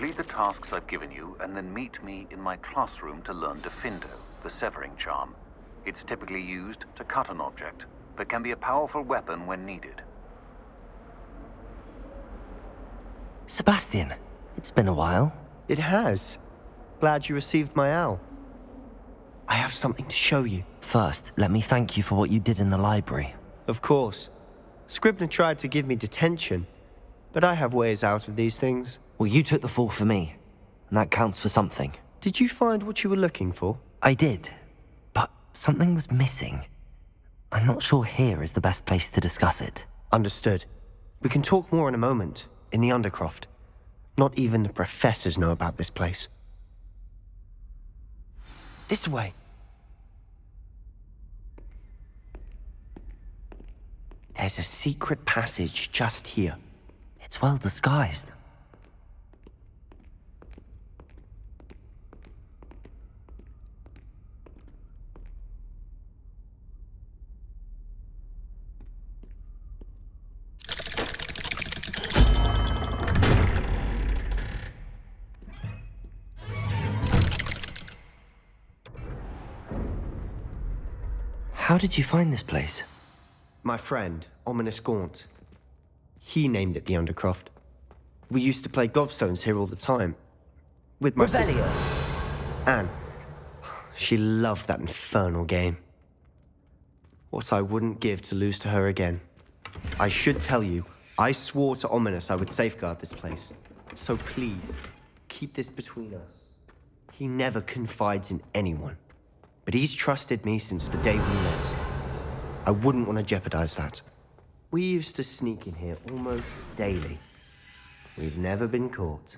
Complete the tasks I've given you, and then meet me in my classroom to learn Defindo, the severing charm. It's typically used to cut an object, but can be a powerful weapon when needed. Sebastian, it's been a while. It has. Glad you received my owl. I have something to show you. First, let me thank you for what you did in the library. Of course. Scribner tried to give me detention, but I have ways out of these things. Well, you took the fall for me, and that counts for something. Did you find what you were looking for? I did, but something was missing. I'm not sure here is the best place to discuss it. Understood. We can talk more in a moment, in the Undercroft. Not even the professors know about this place. This way. There's a secret passage just here. It's well disguised. How did you find this place? My friend, Ominous Gaunt. He named it the Undercroft. We used to play gobstones here all the time. With my sister, Anne. She loved that infernal game. What I wouldn't give to lose to her again. I should tell you, I swore to Ominous I would safeguard this place. So please, keep this between us. He never confides in anyone. But he's trusted me since the day we met. I wouldn't want to jeopardize that. We used to sneak in here almost daily. We've never been caught.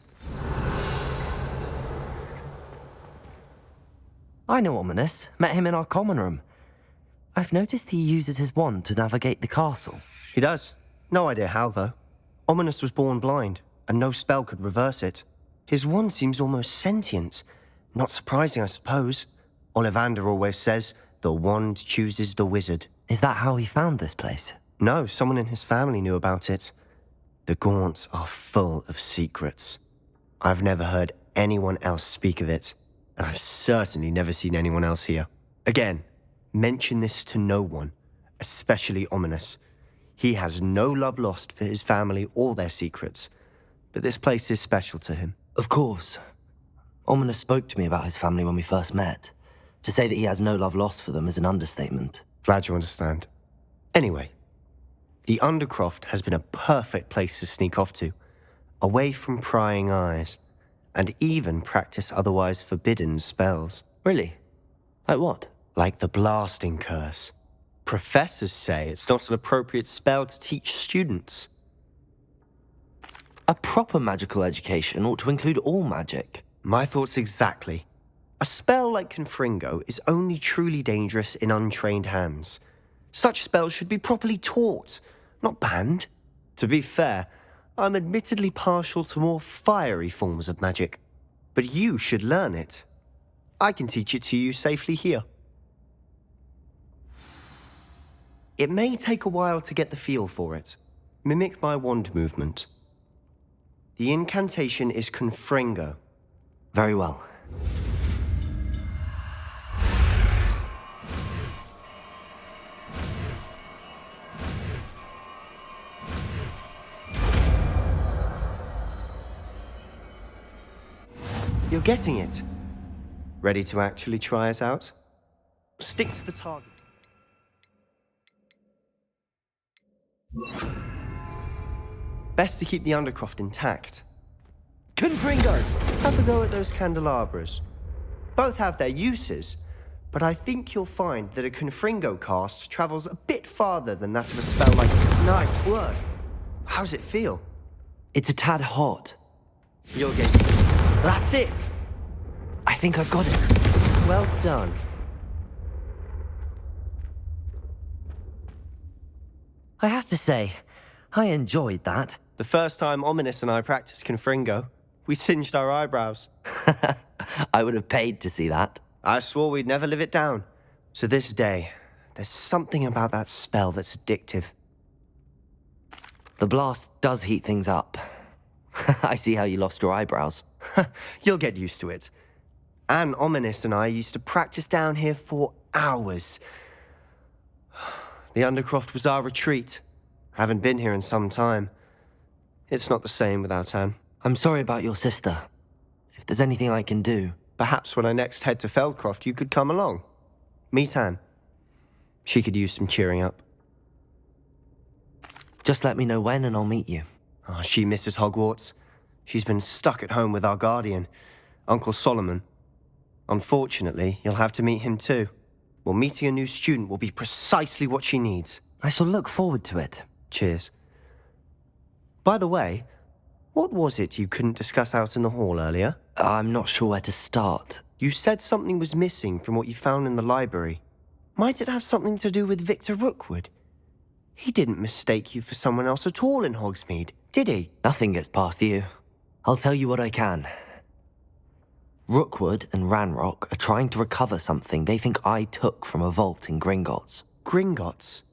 I know Ominous. Met him in our common room. I've noticed he uses his wand to navigate the castle. He does. No idea how, though. Ominous was born blind, and no spell could reverse it. His wand seems almost sentient. Not surprising, I suppose. Ollivander always says, the wand chooses the wizard. Is that how he found this place? No, someone in his family knew about it. The Gaunts are full of secrets. I've never heard anyone else speak of it, and I've certainly never seen anyone else here. Again, mention this to no one, especially Ominous. He has no love lost for his family or their secrets, but this place is special to him. Of course. Ominous spoke to me about his family when we first met. To say that he has no love lost for them is an understatement. Glad you understand. Anyway, the Undercroft has been a perfect place to sneak off to, away from prying eyes, and even practice otherwise forbidden spells. Really? Like what? Like the blasting curse. Professors say it's not an appropriate spell to teach students. A proper magical education ought to include all magic. My thoughts exactly. A spell like Confringo is only truly dangerous in untrained hands. Such spells should be properly taught, not banned. To be fair, I'm admittedly partial to more fiery forms of magic. But you should learn it. I can teach it to you safely here. It may take a while to get the feel for it. Mimic my wand movement. The incantation is Confringo. Very well. You're getting it. Ready to actually try it out? Stick to the target. Best to keep the Undercroft intact. Confringos! Have a go at those candelabras. Both have their uses, but I think you'll find that a Confringo cast travels a bit farther than that of a spell like... Nice work. How's it feel? It's a tad hot. You'll get used to it. That's it! I think I've got it. Well done. I have to say, I enjoyed that. The first time Ominous and I practiced Confringo, we singed our eyebrows. I would have paid to see that. I swore we'd never live it down. To this day, there's something about that spell that's addictive. The blast does heat things up. I see how you lost your eyebrows. You'll get used to it. Anne, Ominous, and I used to practice down here for hours. The Undercroft was our retreat. Haven't been here in some time. It's not the same without Anne. I'm sorry about your sister. If there's anything I can do... Perhaps when I next head to Feldcroft, you could come along. Meet Anne. She could use some cheering up. Just let me know when and I'll meet you. Oh, she misses Hogwarts. She's been stuck at home with our guardian, Uncle Solomon. Unfortunately, you'll have to meet him too. Well, meeting a new student will be precisely what she needs. I shall look forward to it. Cheers. By the way, what was it you couldn't discuss out in the hall earlier? I'm not sure where to start. You said something was missing from what you found in the library. Might it have something to do with Victor Rookwood? He didn't mistake you for someone else at all in Hogsmeade, did he? Nothing gets past you. I'll tell you what I can. Rookwood and Ranrock are trying to recover something they think I took from a vault in Gringotts. Gringotts?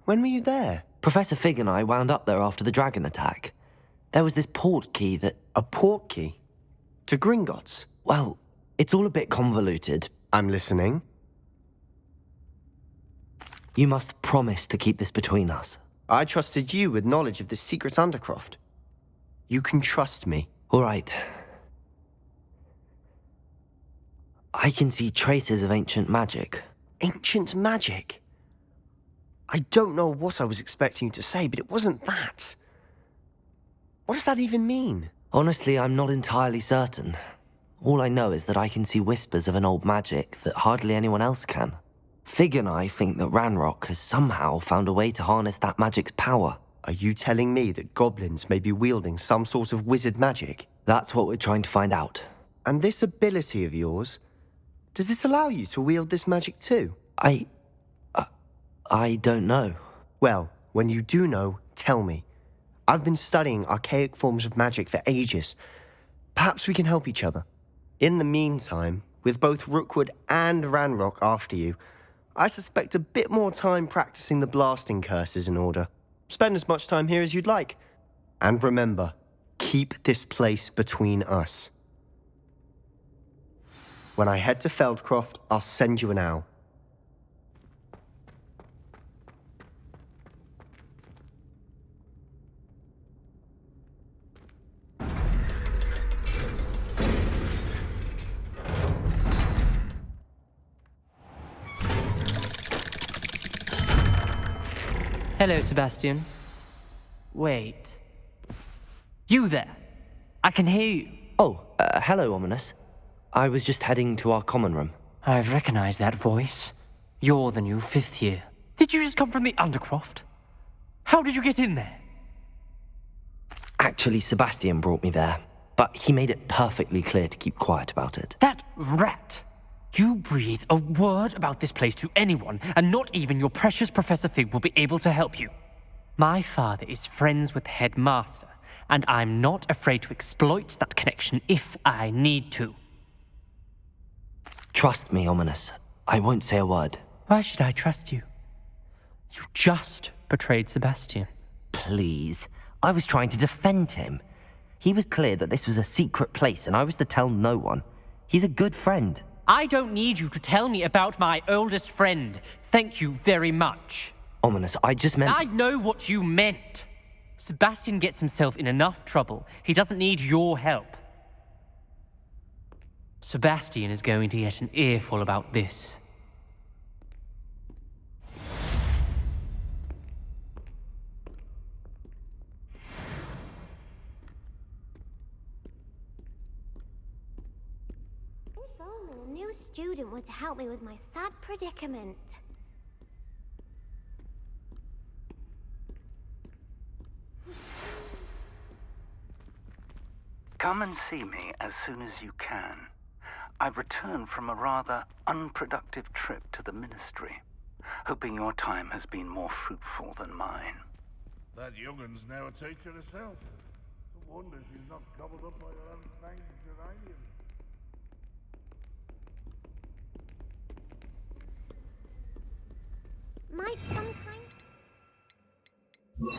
When were you there? Professor Fig and I wound up there after the dragon attack. There was this port key that... A port key? To Gringotts? Well, it's all a bit convoluted. I'm listening. You must promise to keep this between us. I trusted you with knowledge of the secret Undercroft. You can trust me. All right. I can see traces of ancient magic. Ancient magic? I don't know what I was expecting you to say, but it wasn't that. What does that even mean? Honestly, I'm not entirely certain. All I know is that I can see whispers of an old magic that hardly anyone else can. Fig and I think that Ranrock has somehow found a way to harness that magic's power. Are you telling me that goblins may be wielding some sort of wizard magic? That's what we're trying to find out. And this ability of yours, does it allow you to wield this magic too? I don't know. Well, when you do know, tell me. I've been studying archaic forms of magic for ages. Perhaps we can help each other. In the meantime, with both Rookwood and Ranrock after you, I suspect a bit more time practicing the blasting curse is in order. Spend as much time here as you'd like. And remember, keep this place between us. When I head to Feldcroft, I'll send you an owl. Hello, Sebastian. Wait. You there? I can hear you. Oh, hello, Ominous. I was just heading to our common room. I've recognized that voice. You're the new 5th year. Did you just come from the Undercroft? How did you get in there? Actually, Sebastian brought me there, but he made it perfectly clear to keep quiet about it. That rat! You breathe a word about this place to anyone, and not even your precious Professor Fig will be able to help you. My father is friends with the headmaster, and I'm not afraid to exploit that connection if I need to. Trust me, Ominous. I won't say a word. Why should I trust you? You just betrayed Sebastian. Please. I was trying to defend him. He was clear that this was a secret place, and I was to tell no one. He's a good friend. I don't need you to tell me about my oldest friend. Thank you very much. Ominous, I just meant... I know what you meant. Sebastian gets himself in enough trouble. He doesn't need your help. Sebastian is going to get an earful about this. If only a new student were to help me with my sad predicament. Come and see me as soon as you can. I've returned from a rather unproductive trip to the Ministry, hoping your time has been more fruitful than mine. That young'un's now a teacher herself. No wonder she's not gobbled up by her own fanged geranium. Might some kind... Me?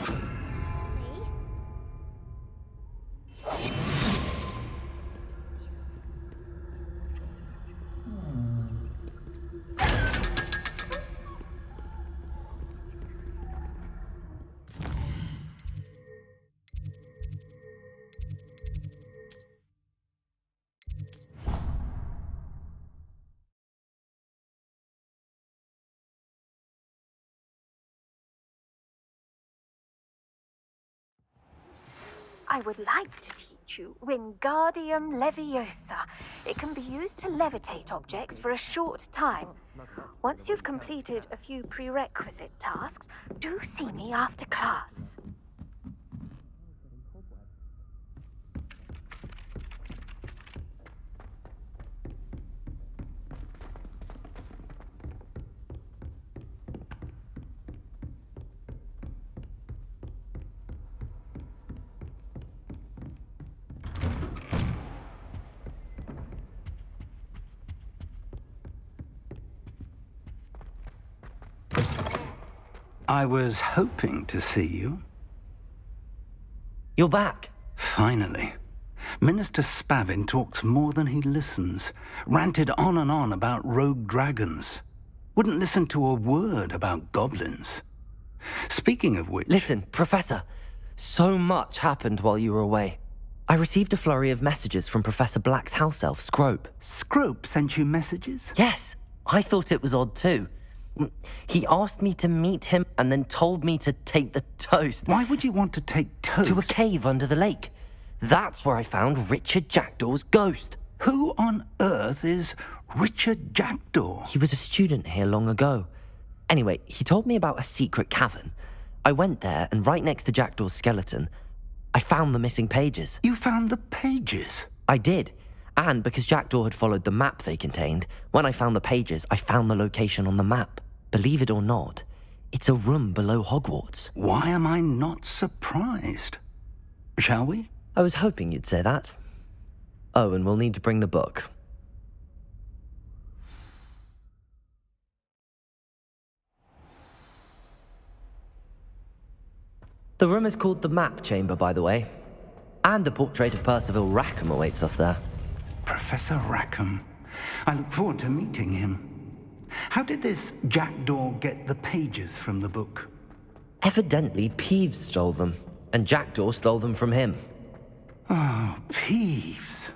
I would like to teach you Wingardium Leviosa. It can be used to levitate objects for a short time. Once you've completed a few prerequisite tasks, do see me after class. I was hoping to see you. You're back. Finally. Minister Spavin talks more than he listens. Ranted on and on about rogue dragons. Wouldn't listen to a word about goblins. Speaking of which... Listen, Professor, so much happened while you were away. I received a flurry of messages from Professor Black's house elf, Scrope. Scrope sent you messages? Yes, I thought it was odd too. He asked me to meet him and then told me to take the toast. Why would you want to take toast? To a cave under the lake. That's where I found Richard Jackdaw's ghost. Who on earth is Richard Jackdaw? He was a student here long ago. Anyway, he told me about a secret cavern. I went there, and right next to Jackdaw's skeleton, I found the missing pages. You found the pages? I did. And because Jackdaw had followed the map they contained, when I found the pages, I found the location on the map. Believe it or not, it's a room below Hogwarts. Why am I not surprised? Shall we? I was hoping you'd say that. Oh, and we'll need to bring the book. The room is called the Map Chamber, by the way. And a portrait of Percival Rackham awaits us there. Professor Rackham. I look forward to meeting him. How did this Jackdaw get the pages from the book? Evidently, Peeves stole them, and Jackdaw stole them from him. Oh, Peeves.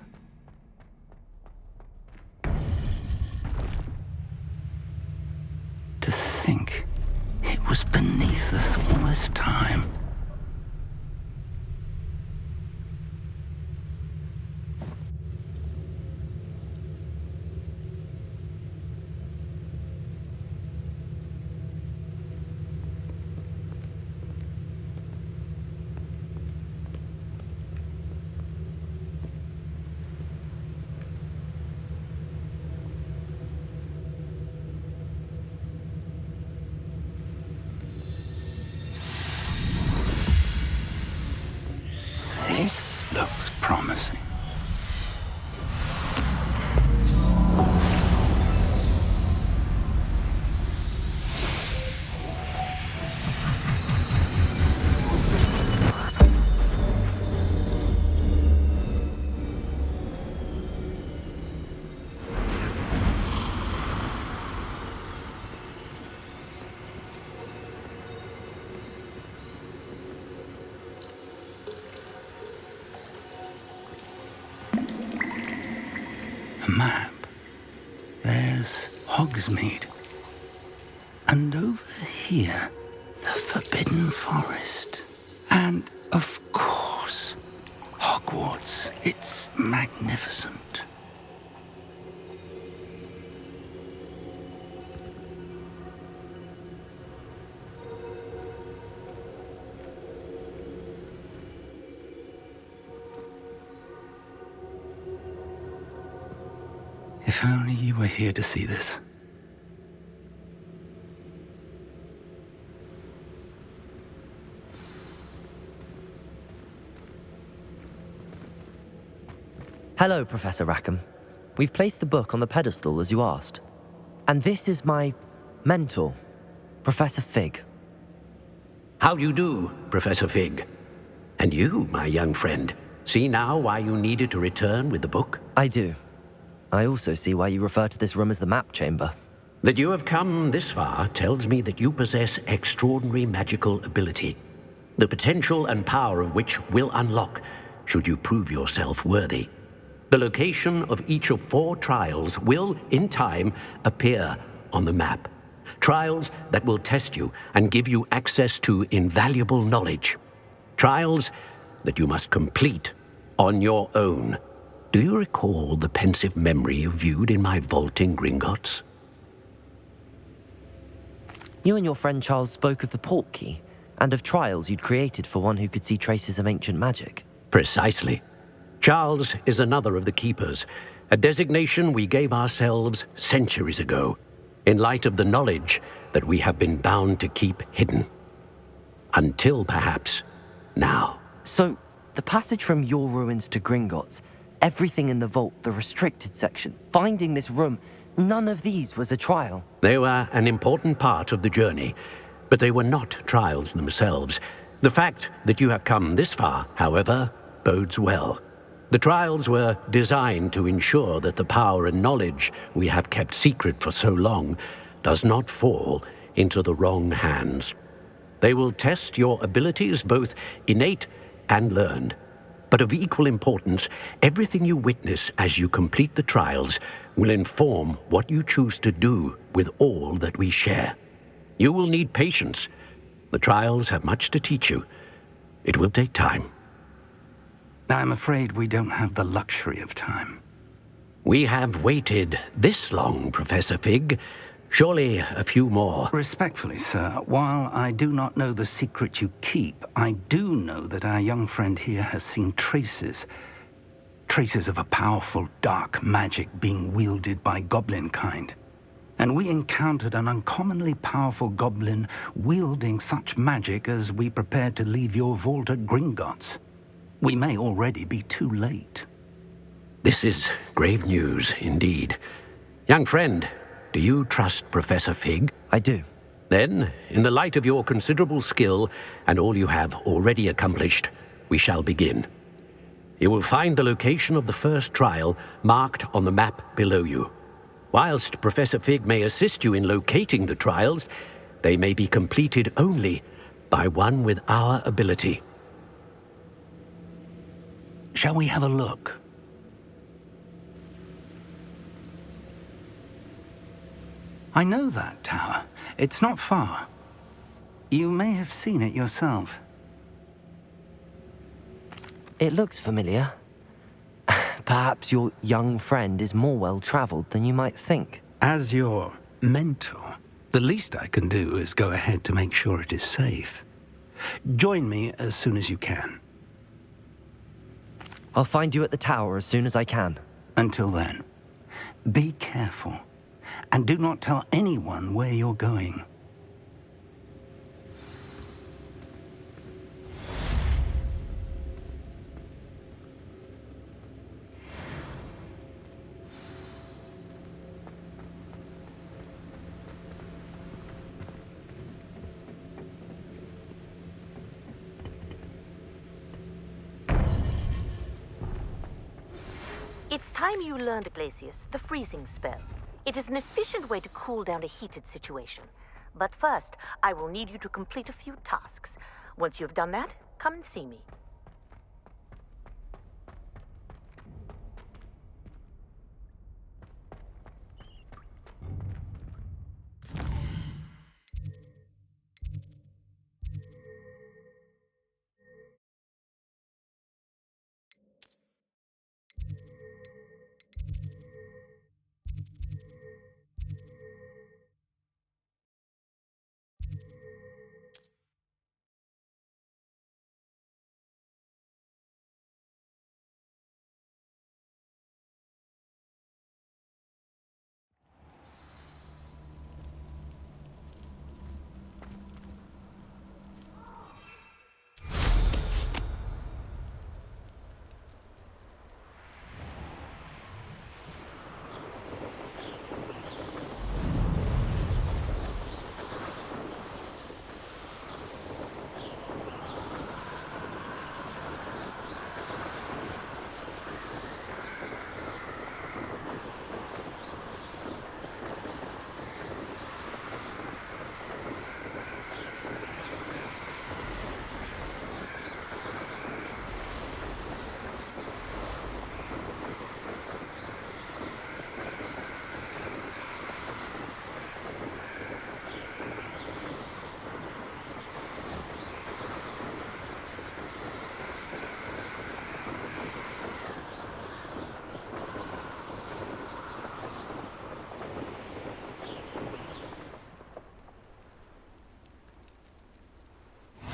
To think it was beneath us all this time. This looks promising. A map. There's Hogsmeade. And over here, the Forbidden Forest. And, of course, Hogwarts. It's magnificent. If only you were here to see this. Hello, Professor Rackham. We've placed the book on the pedestal as you asked. And this is my mentor, Professor Fig. How do you do, Professor Fig? And you, my young friend, see now why you needed to return with the book? I do. I also see why you refer to this room as the Map Chamber. That you have come this far tells me that you possess extraordinary magical ability, the potential and power of which will unlock should you prove yourself worthy. The location of each of 4 trials will, in time, appear on the map. Trials that will test you and give you access to invaluable knowledge. Trials that you must complete on your own. Do you recall the pensive memory you viewed in my vault in Gringotts? You and your friend Charles spoke of the port key, and of trials you'd created for one who could see traces of ancient magic. Precisely. Charles is another of the Keepers, a designation we gave ourselves centuries ago, in light of the knowledge that we have been bound to keep hidden. Until, perhaps, now. So, the passage from your ruins to Gringotts, everything in the vault, the restricted section, finding this room, none of these was a trial. They were an important part of the journey, but they were not trials themselves. The fact that you have come this far, however, bodes well. The trials were designed to ensure that the power and knowledge we have kept secret for so long does not fall into the wrong hands. They will test your abilities, both innate and learned. But of equal importance, everything you witness as you complete the trials will inform what you choose to do with all that we share. You will need patience. The trials have much to teach you. It will take time. I'm afraid we don't have the luxury of time. We have waited this long, Professor Fig. Surely a few more. Respectfully, sir, while I do not know the secret you keep, I do know that our young friend here has seen traces of a powerful dark magic being wielded by goblin kind. And we encountered an uncommonly powerful goblin wielding such magic as we prepared to leave your vault at Gringotts. We may already be too late. This is grave news indeed. Young friend, do you trust Professor Fig? I do. Then, in the light of your considerable skill and all you have already accomplished, we shall begin. You will find the location of the first trial marked on the map below you. Whilst Professor Fig may assist you in locating the trials, they may be completed only by one with our ability. Shall we have a look? I know that tower. It's not far. You may have seen it yourself. It looks familiar. Perhaps your young friend is more well-traveled than you might think. As your mentor, the least I can do is go ahead to make sure it is safe. Join me as soon as you can. I'll find you at the tower as soon as I can. Until then, be careful, and do not tell anyone where you're going. It's time you learned, Glacius, the freezing spell. It is an efficient way to cool down a heated situation. But first, I will need you to complete a few tasks. Once you've done that, come and see me.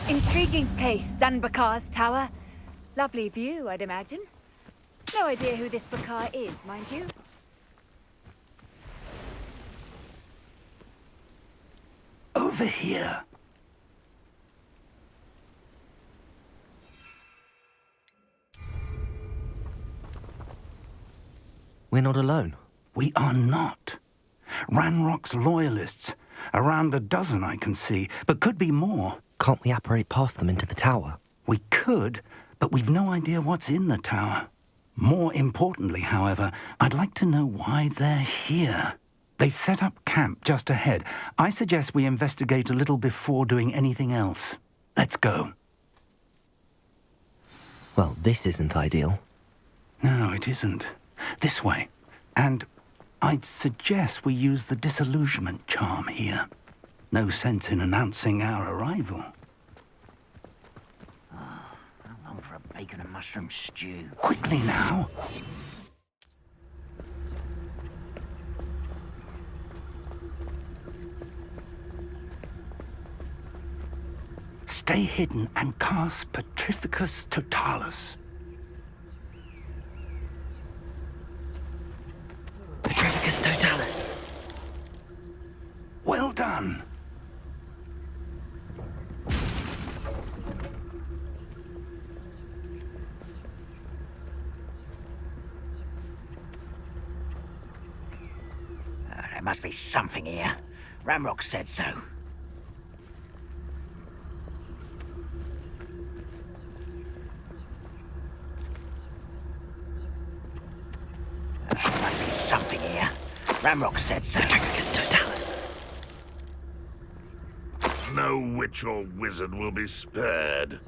Intriguing place, Sanbakar's Tower. Lovely view, I'd imagine. No idea who this Bakar is, mind you. Over here. We're not alone. We are not. Ranrock's loyalists. Around a dozen I can see, but could be more. Can't we apparate past them into the tower? We could, but we've no idea what's in the tower. More importantly, however, I'd like to know why they're here. They've set up camp just ahead. I suggest we investigate a little before doing anything else. Let's go. Well, this isn't ideal. No, it isn't. This way. And I'd suggest we use the disillusionment charm here. No sense in announcing our arrival. I'm on for a bacon and mushroom stew. Quickly now. Stay hidden and cast Petrificus Totalis. Petrificus Totalis. Well done. There must be something here. Ranrock said so. There must be something here. Ranrock said so. Petrificus Totalis. No witch or wizard will be spared.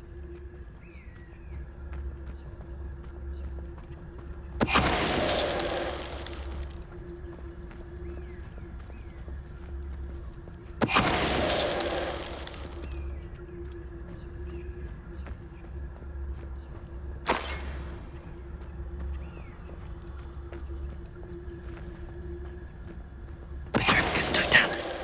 Petrificus Totalis.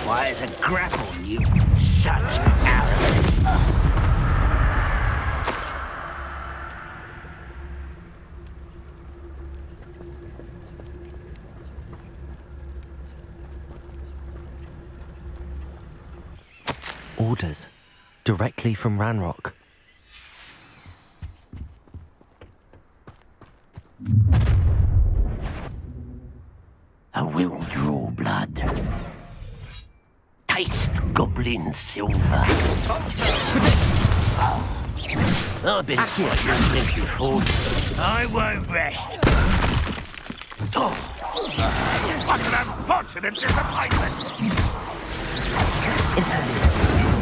Why is a grapple, you such arrogance? Orders. Directly from Ranrock. I will draw blood. Taste goblin silver. I've been quite this before. I won't rest. What an unfortunate disappointment!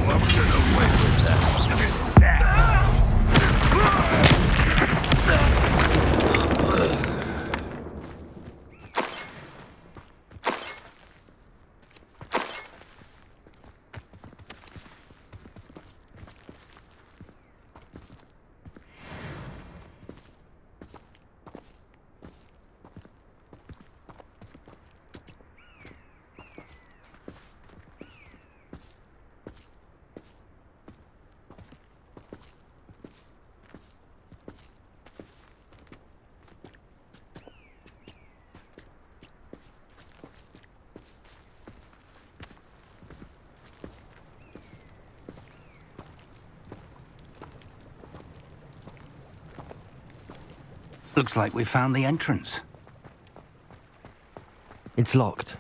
I'm gonna win with that. Looks like we found the entrance. It's locked.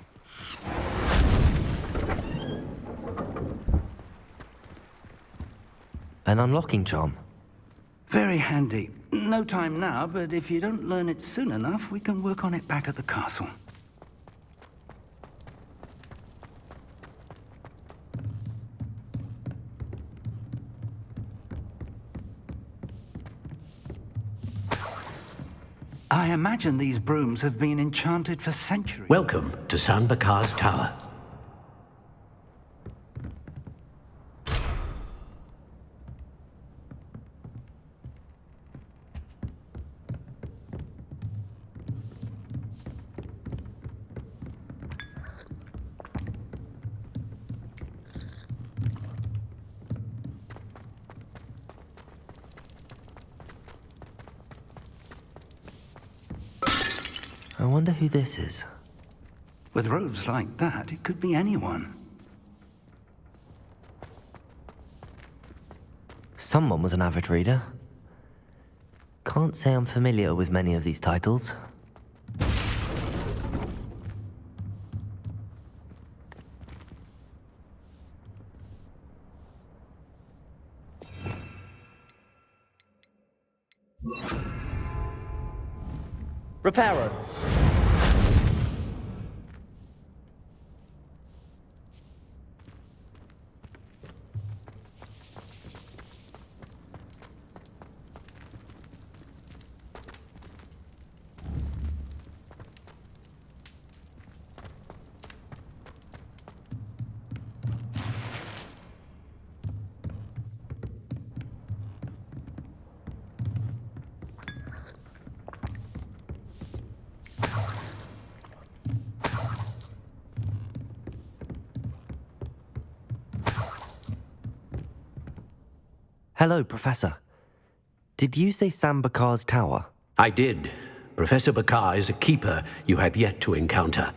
An unlocking charm. Very handy. No time now, but if you don't learn it soon enough, we can work on it back at the castle. I imagine these brooms have been enchanted for centuries. Welcome to Sanbakar's Tower. wonder who this is. With robes like that, it could be anyone. Someone was an avid reader. Can't say I'm familiar with many of these titles. Reparo. Hello, Professor. Did you say Sam Bakar's tower? I did. Professor Bakar is a keeper you have yet to encounter.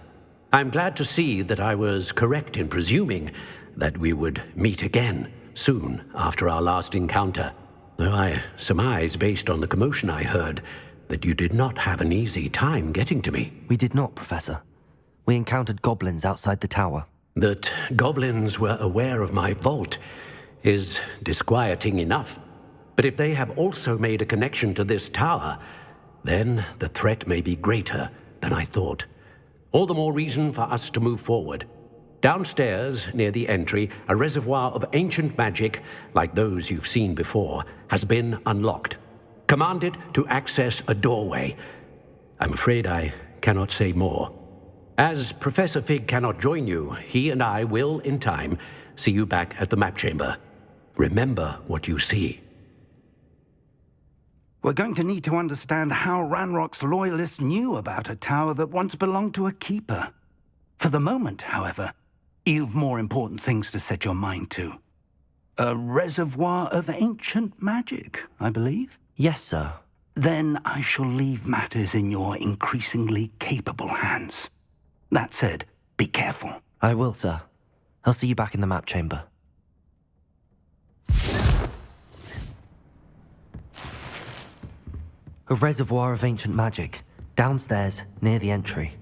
I'm glad to see that I was correct in presuming that we would meet again soon after our last encounter, though I surmise, based on the commotion I heard, that you did not have an easy time getting to me. We did not, Professor. We encountered goblins outside the tower. That goblins were aware of my vault is disquieting enough. But if they have also made a connection to this tower, then the threat may be greater than I thought. All the more reason for us to move forward. Downstairs, near the entry, a reservoir of ancient magic, like those you've seen before, has been unlocked. Command it to access a doorway. I'm afraid I cannot say more. As Professor Fig cannot join you, he and I will, in time, see you back at the map chamber. Remember what you see. We're going to need to understand how Ranrock's loyalists knew about a tower that once belonged to a keeper. For the moment, however, you've more important things to set your mind to. A reservoir of ancient magic, I believe? Yes, sir. Then I shall leave matters in your increasingly capable hands. That said, be careful. I will, sir. I'll see you back in the map chamber. A reservoir of ancient magic, downstairs, near the entry.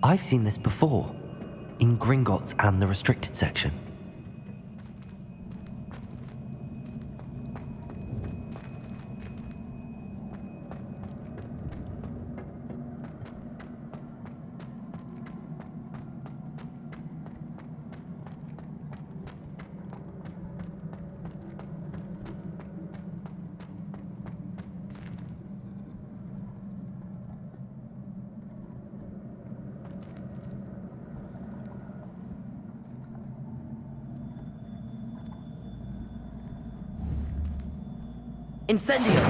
I've seen this before, in Gringotts and the restricted section. Incendio!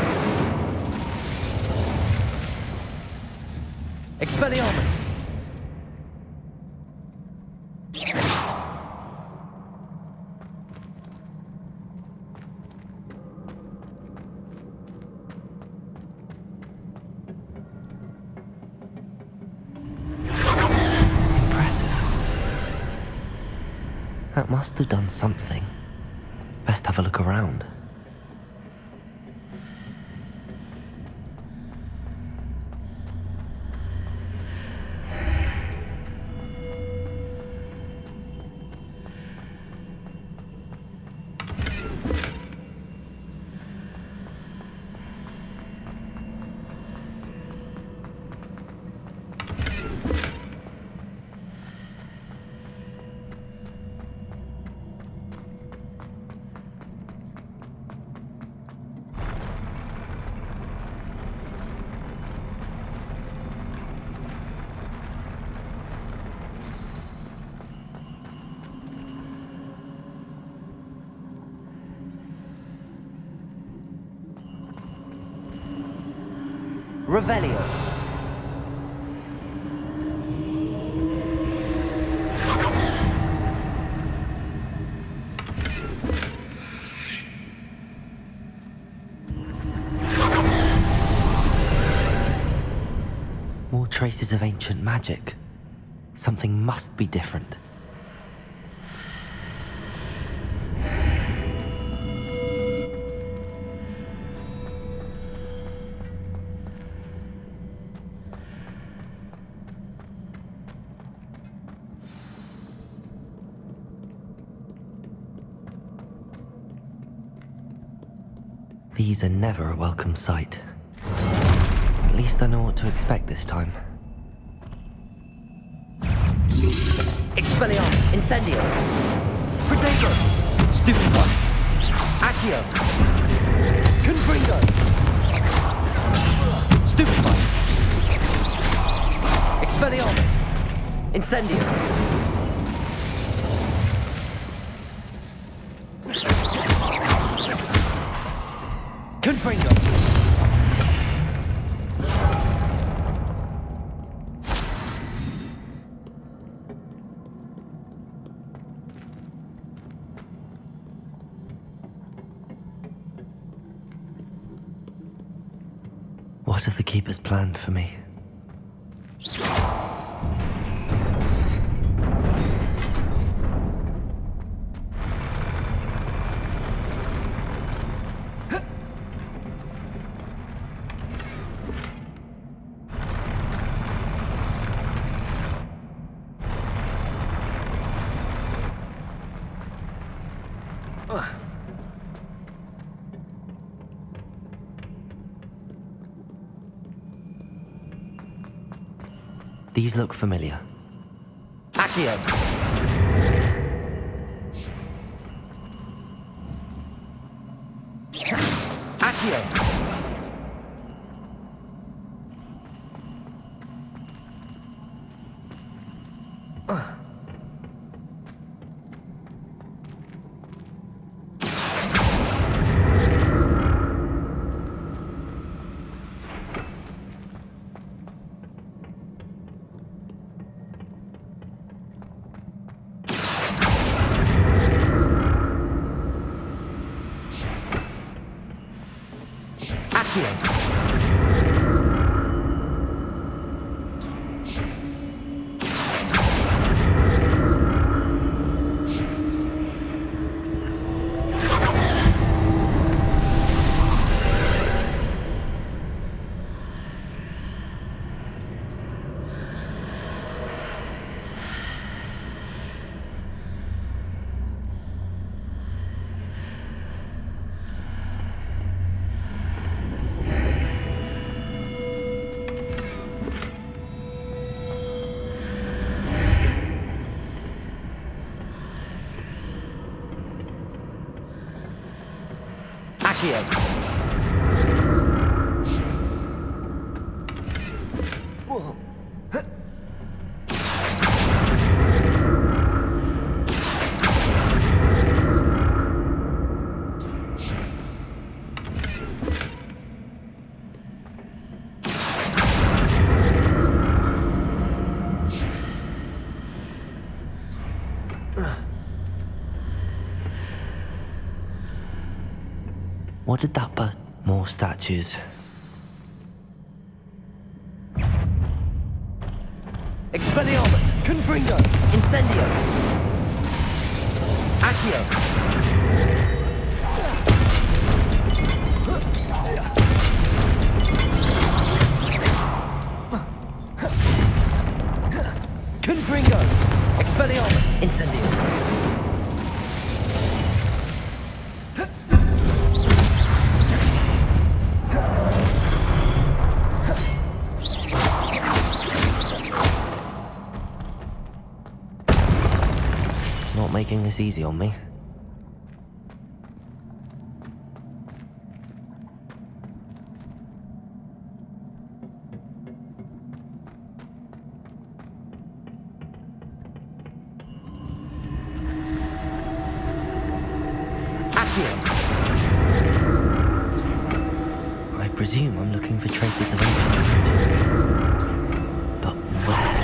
Expelliarmus! Impressive. That must have done something. best have a look around. Revelio. More traces of ancient magic. Something must be different. These are never a welcome sight. At least I know what to expect this time. Expelliarmus! Incendio! Protego! Stupido! Accio! Confringo! Stupido! Expelliarmus! Incendio! Confringo! What have the Keepers planned for me? These look familiar. Accio! Accio! Whoa. What did that but more statues? Expelliarmus! Confringo! Incendio! Accio! taking this easy on me. I presume I'm looking for traces of ancient magic. But where?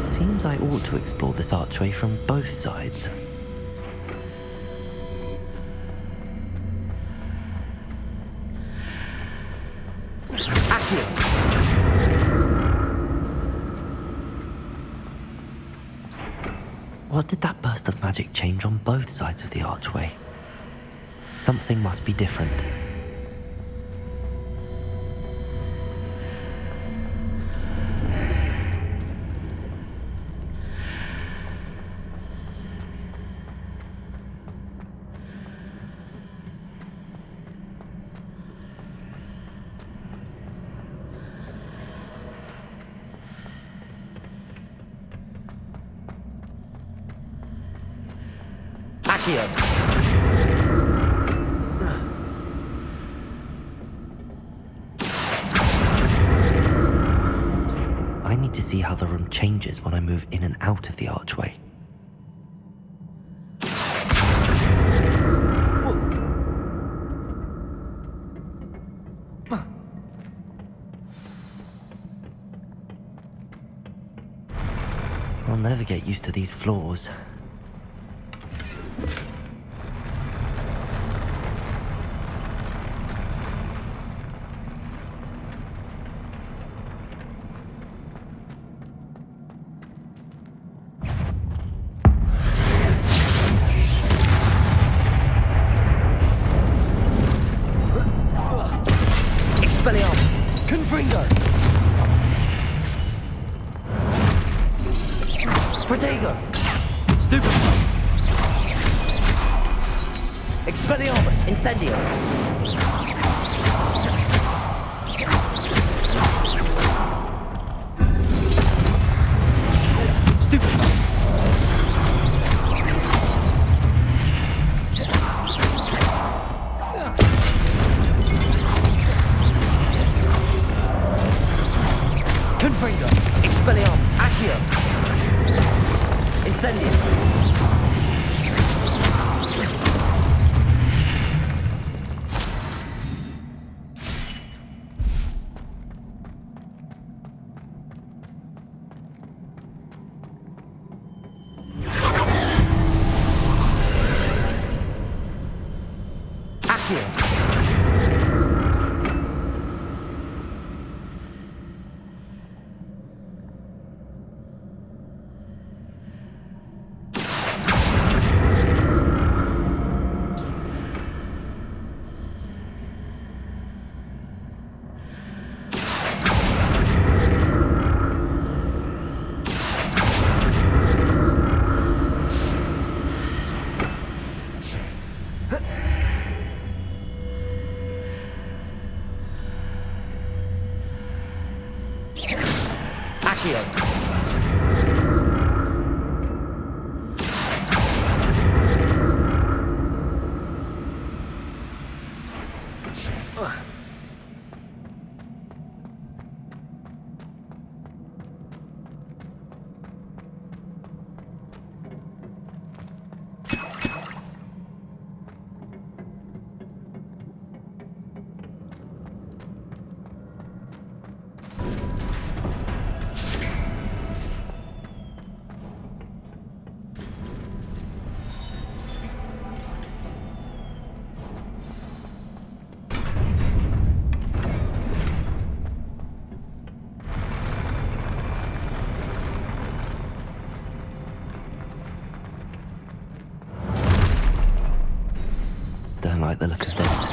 Seems I ought to explore this archway from both sides. What did that burst of magic change on both sides of the archway? Something must be different. I need to see how the room changes when I move in and out of the archway. I'll never get used to these floors. Expelliarmus! Confringo! Protego! Stupefy! Expelliarmus! Incendio! Stupefy! Confringo! Expelliarmus! Accio! Incendio! Accio! don't like the look of this.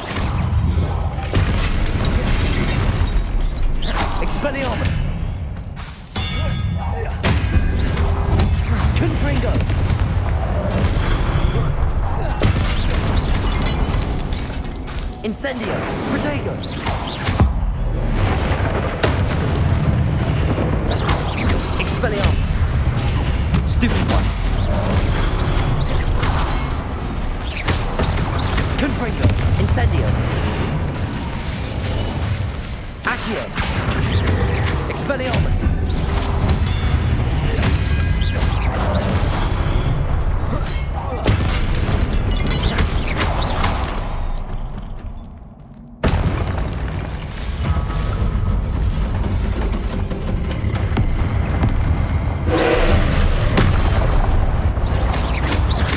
Expelliarmus! Confringo! Incendio! Protego! Expelliarmus! Stupid one! Confringo! Incendio! Accio! Expelliarmus!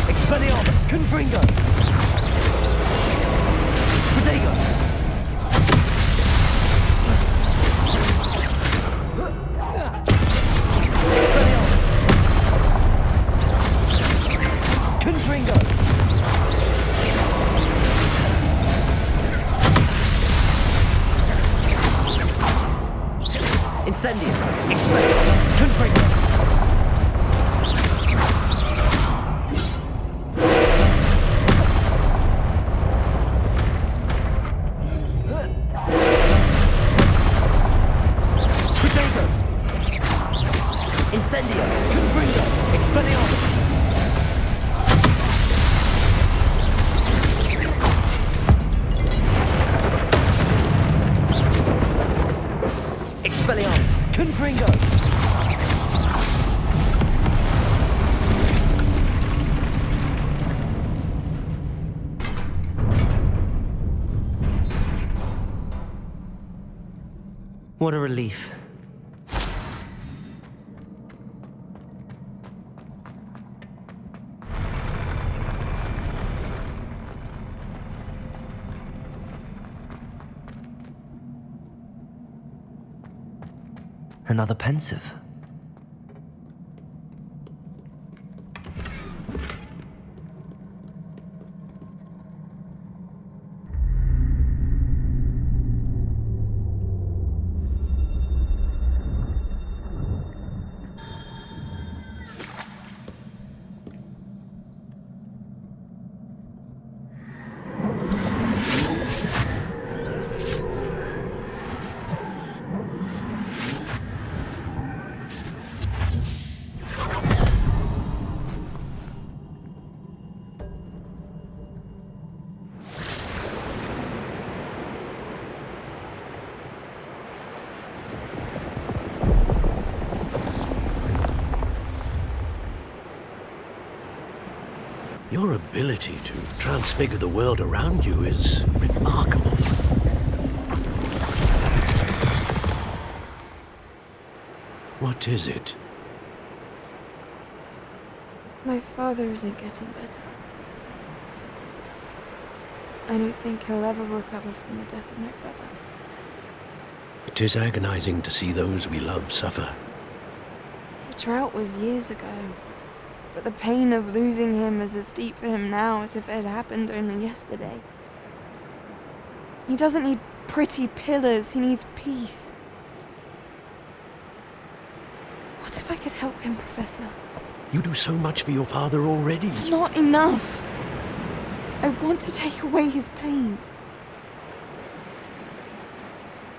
Expelliarmus! Confringo! Protego! Expelliarmus! Confringo! Incendio! Expelliarmus! Confringo! Incendio! Confringo! Expelliarmus! Expelliarmus! Confringo! What a relief. Another pensive. Your ability to transfigure the world around you is remarkable. What is it? My father isn't getting better. I don't think he'll ever recover from the death of my brother. It is agonizing to see those we love suffer. The drought was years ago, but the pain of losing him is as deep for him now as if it had happened only yesterday. He doesn't need pretty pillars, he needs peace. What if I could help him, Professor? You do so much for your father already. It's not enough. I want to take away his pain.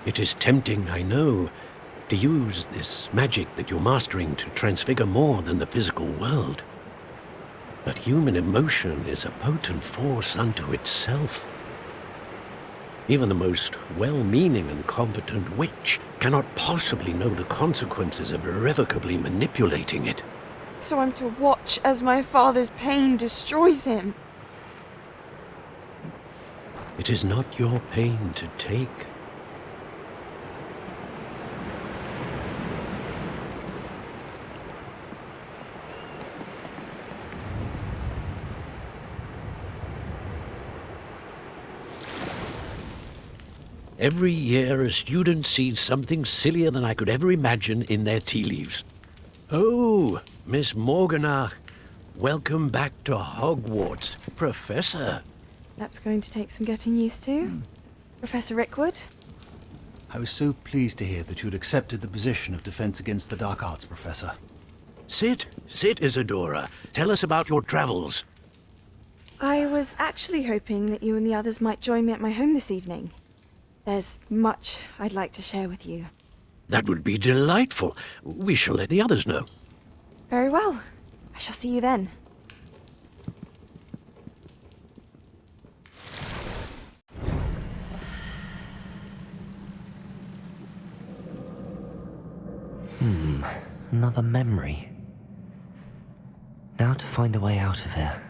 It is tempting, I know, to use this magic that you're mastering to transfigure more than the physical world. But human emotion is a potent force unto itself. Even the most well-meaning and competent witch cannot possibly know the consequences of irrevocably manipulating it. So I'm to watch as my father's pain destroys him. It is not your pain to take. Every year, a student sees something sillier than I could ever imagine in their tea leaves. Oh, Miss Morganach, welcome back to Hogwarts, Professor. That's going to take some getting used to. Professor Rickwood? I was so pleased to hear that you'd accepted the position of Defense Against the Dark Arts Professor. Sit, Isadora. Tell us about your travels. I was actually hoping that you and the others might join me at my home this evening. There's much I'd like to share with you. That would be delightful. We shall let the others know. Very well. I shall see you then. Another memory. Now to find a way out of here.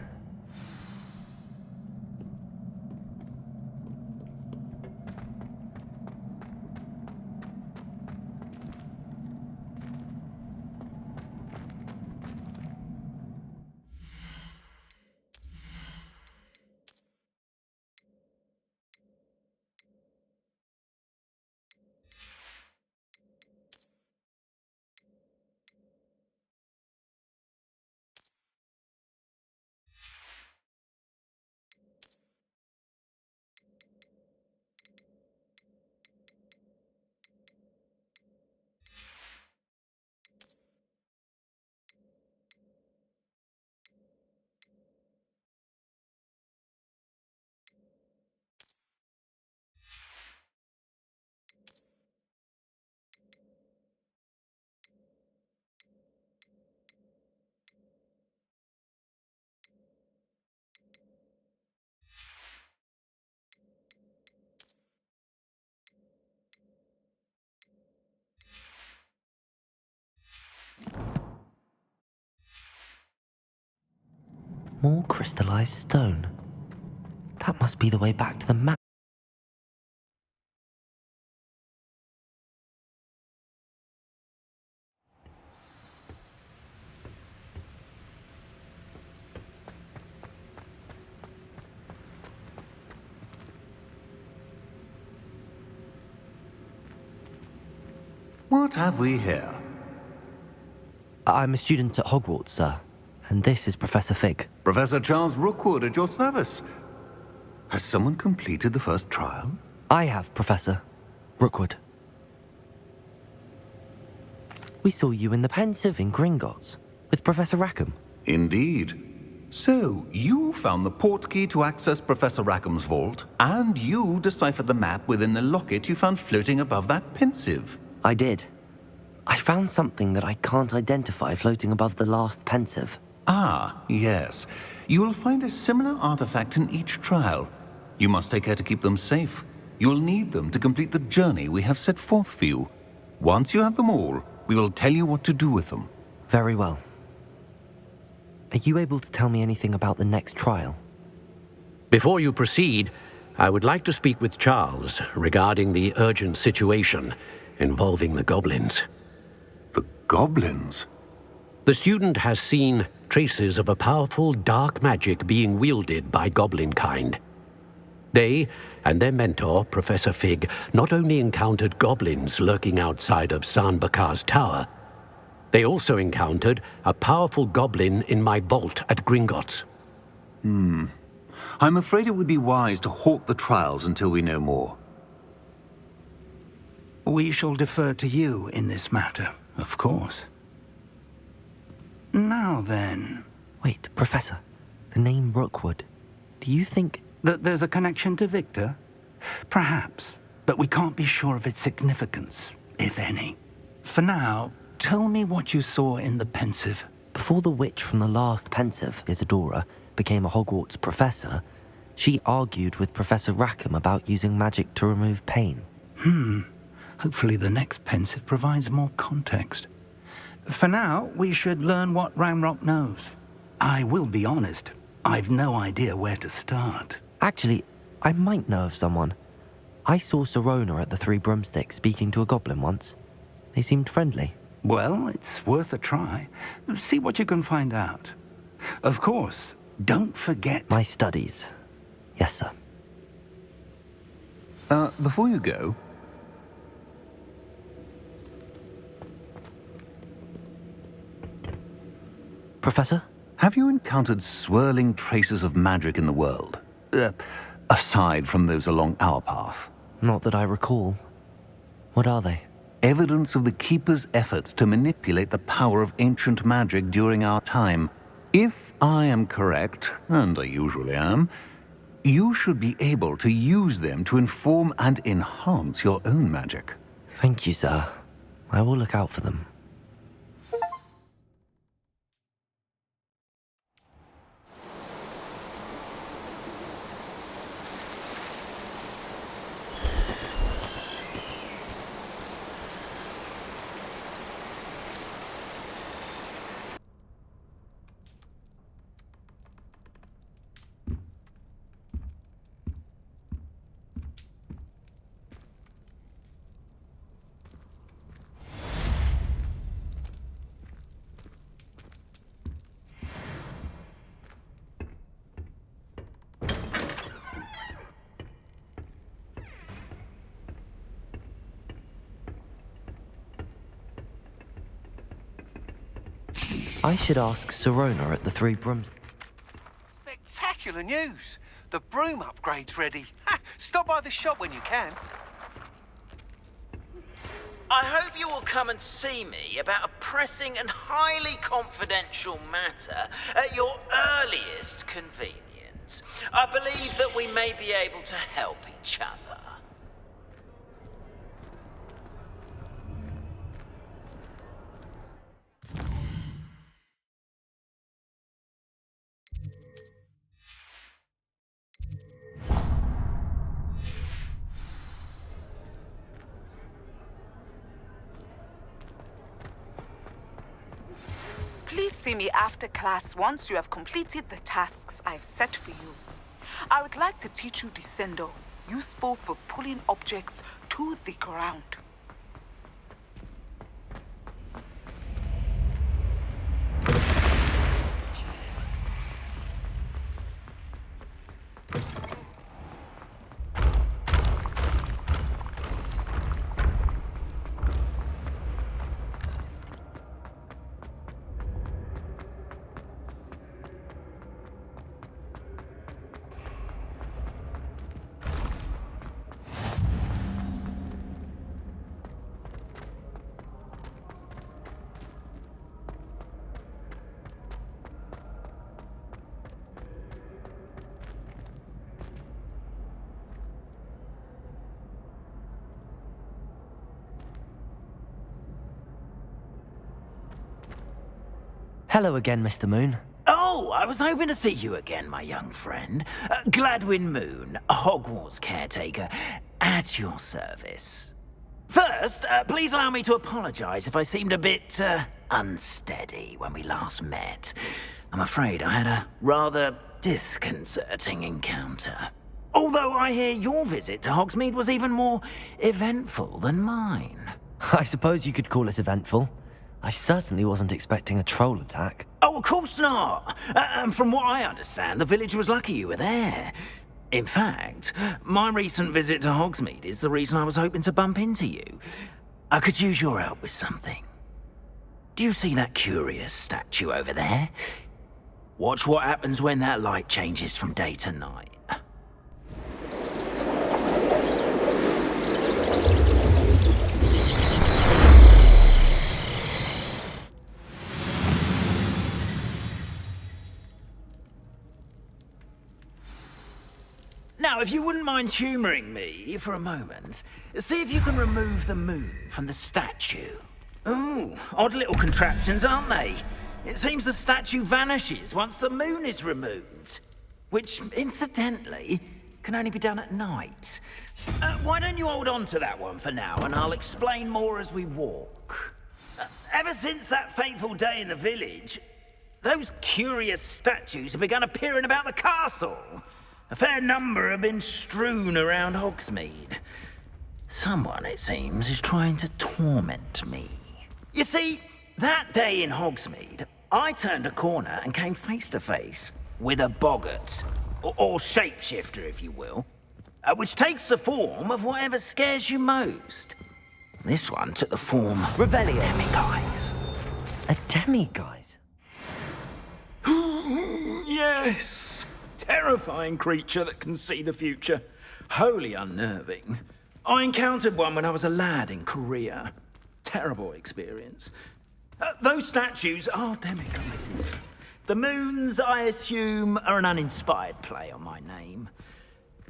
More crystallized stone. That must be the way back to the map. What have we here? I'm a student at Hogwarts, sir. And this is Professor Fig. Professor Charles Rookwood at your service. Has someone completed the first trial? I have, Professor Rookwood. We saw you in the Pensive in Gringotts with Professor Rackham. Indeed. So, you found the portkey to access Professor Rackham's vault, and you deciphered the map within the locket you found floating above that Pensive. I did. I found something that I can't identify floating above the last Pensive. Ah, yes. You will find a similar artifact in each trial. You must take care to keep them safe. You will need them to complete the journey we have set forth for you. Once you have them all, we will tell you what to do with them. Very well. Are you able to tell me anything about the next trial? Before you proceed, I would like to speak with Charles regarding the urgent situation involving the goblins. The goblins? The student has seen traces of a powerful dark magic being wielded by goblin kind. They and their mentor, Professor Fig, not only encountered goblins lurking outside of Sanbakar's tower, they also encountered a powerful goblin in my vault at Gringotts. I'm afraid it would be wise to halt the trials until we know more. We shall defer to you in this matter, of course. Now then... Wait, Professor. The name Rookwood. Do you think... that there's a connection to Victor? Perhaps, but we can't be sure of its significance, if any. For now, tell me what you saw in the Pensive. Before the witch from the last Pensive, Isadora, became a Hogwarts professor, she argued with Professor Rackham about using magic to remove pain. Hopefully the next Pensive provides more context. For now, we should learn what Ranrock knows. I will be honest, I've no idea where to start. Actually, I might know of someone. I saw Serona at the Three Broomsticks speaking to a goblin once. They seemed friendly. Well, it's worth a try. See what you can find out. Of course, don't forget... My studies. Yes, sir. Before you go... Professor? Have you encountered swirling traces of magic in the world? aside from those along our path. Not that I recall. What are they? Evidence of the Keeper's efforts to manipulate the power of ancient magic during our time. If I am correct, and I usually am, you should be able to use them to inform and enhance your own magic. Thank you, sir. I will look out for them. I should ask Sirona at the Three Brooms. Spectacular news! The broom upgrade's ready. Ha! Stop by the shop when you can. I hope you will come and see me about a pressing and highly confidential matter at your earliest convenience. I believe that we may be able to help each other. Please see me after class once you have completed the tasks I've set for you. I would like to teach you Descendo, useful for pulling objects to the ground. Hello again, Mr. Moon. Oh, I was hoping to see you again, my young friend. Gladwin Moon, Hogwarts caretaker, at your service. First, please allow me to apologize if I seemed a bit, unsteady when we last met. I'm afraid I had a rather disconcerting encounter. Although I hear your visit to Hogsmeade was even more eventful than mine. I suppose you could call it eventful. I certainly wasn't expecting a troll attack. Oh, of course not. And from what I understand, the village was lucky you were there. In fact, my recent visit to Hogsmeade is the reason I was hoping to bump into you. I could use your help with something. Do you see that curious statue over there? Watch what happens when that light changes from day to night. Now, if you wouldn't mind humouring me for a moment, see if you can remove the moon from the statue. Ooh, odd little contraptions, aren't they? It seems the statue vanishes once the moon is removed. Which, incidentally, can only be done at night. Why don't you hold on to that one for now, and I'll explain more as we walk. Ever since that fateful day in the village, those curious statues have begun appearing about the castle. A fair number have been strewn around Hogsmeade. Someone, it seems, is trying to torment me. You see, that day in Hogsmeade, I turned a corner and came face to face with a boggart, or shapeshifter, if you will, which takes the form of whatever scares you most. This one took the form Revelio. Demiguise. A demiguise? Yes. terrifying creature that can see the future. Wholly unnerving. I encountered one when I was a lad in Korea. Terrible experience. Those statues are demiguises. The moons, I assume, are an uninspired play on my name.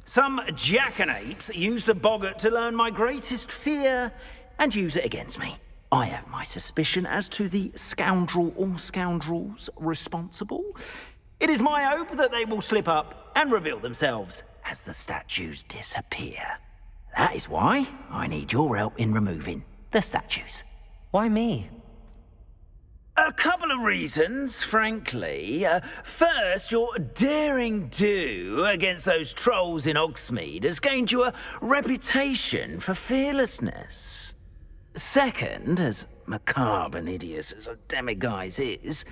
Some jackanapes used a boggart to learn my greatest fear and use it against me. I have my suspicion as to the scoundrel or scoundrels responsible. It is my hope that they will slip up and reveal themselves as the statues disappear. That is why I need your help in removing the statues. Why me? A couple of reasons, frankly. First, your daring do against those trolls in Hogsmeade has gained you a reputation for fearlessness. Second, as macabre and hideous as a demiguise is,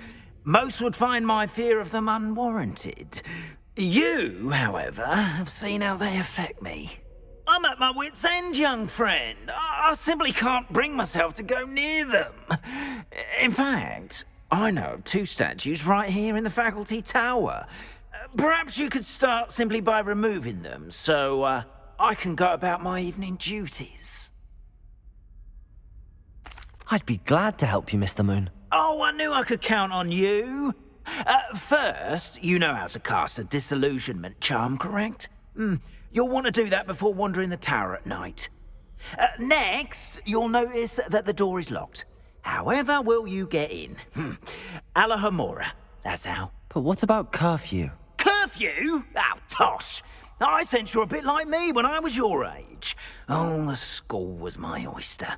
most would find my fear of them unwarranted. You, however, have seen how they affect me. I'm at my wit's end, young friend. I simply can't bring myself to go near them. In fact, I know of 2 statues right here in the faculty tower. Perhaps you could start simply by removing them, so I can go about my evening duties. I'd be glad to help you, Mr. Moon. Oh, I knew I could count on you. First, you know how to cast a disillusionment charm, correct? You'll want to do that before wandering the tower at night. Next, you'll notice that the door is locked. However will you get in? Alahomora, that's how. But what about curfew? Curfew? Oh, tosh. I sense you're a bit like me when I was your age. Oh, the school was my oyster.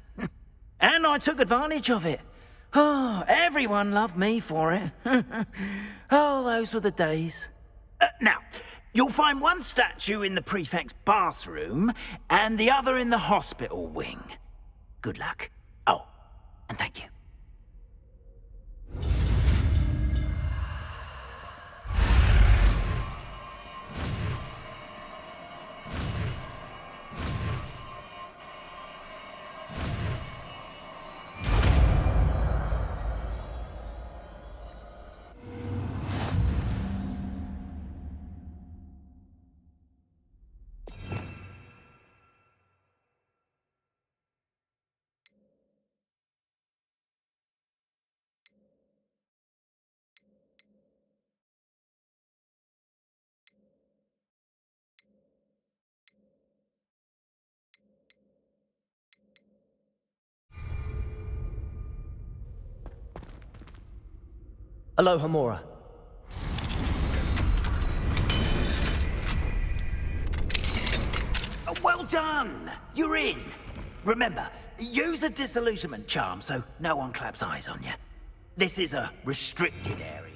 And I took advantage of it. Oh, everyone loved me for it. Oh, those were the days. Now, you'll find one statue in the prefect's bathroom and the other in the hospital wing. Good luck. Oh, and thank you. Alohomora. Well done! You're in. Remember, use a disillusionment charm so no one claps eyes on you. This is a restricted area.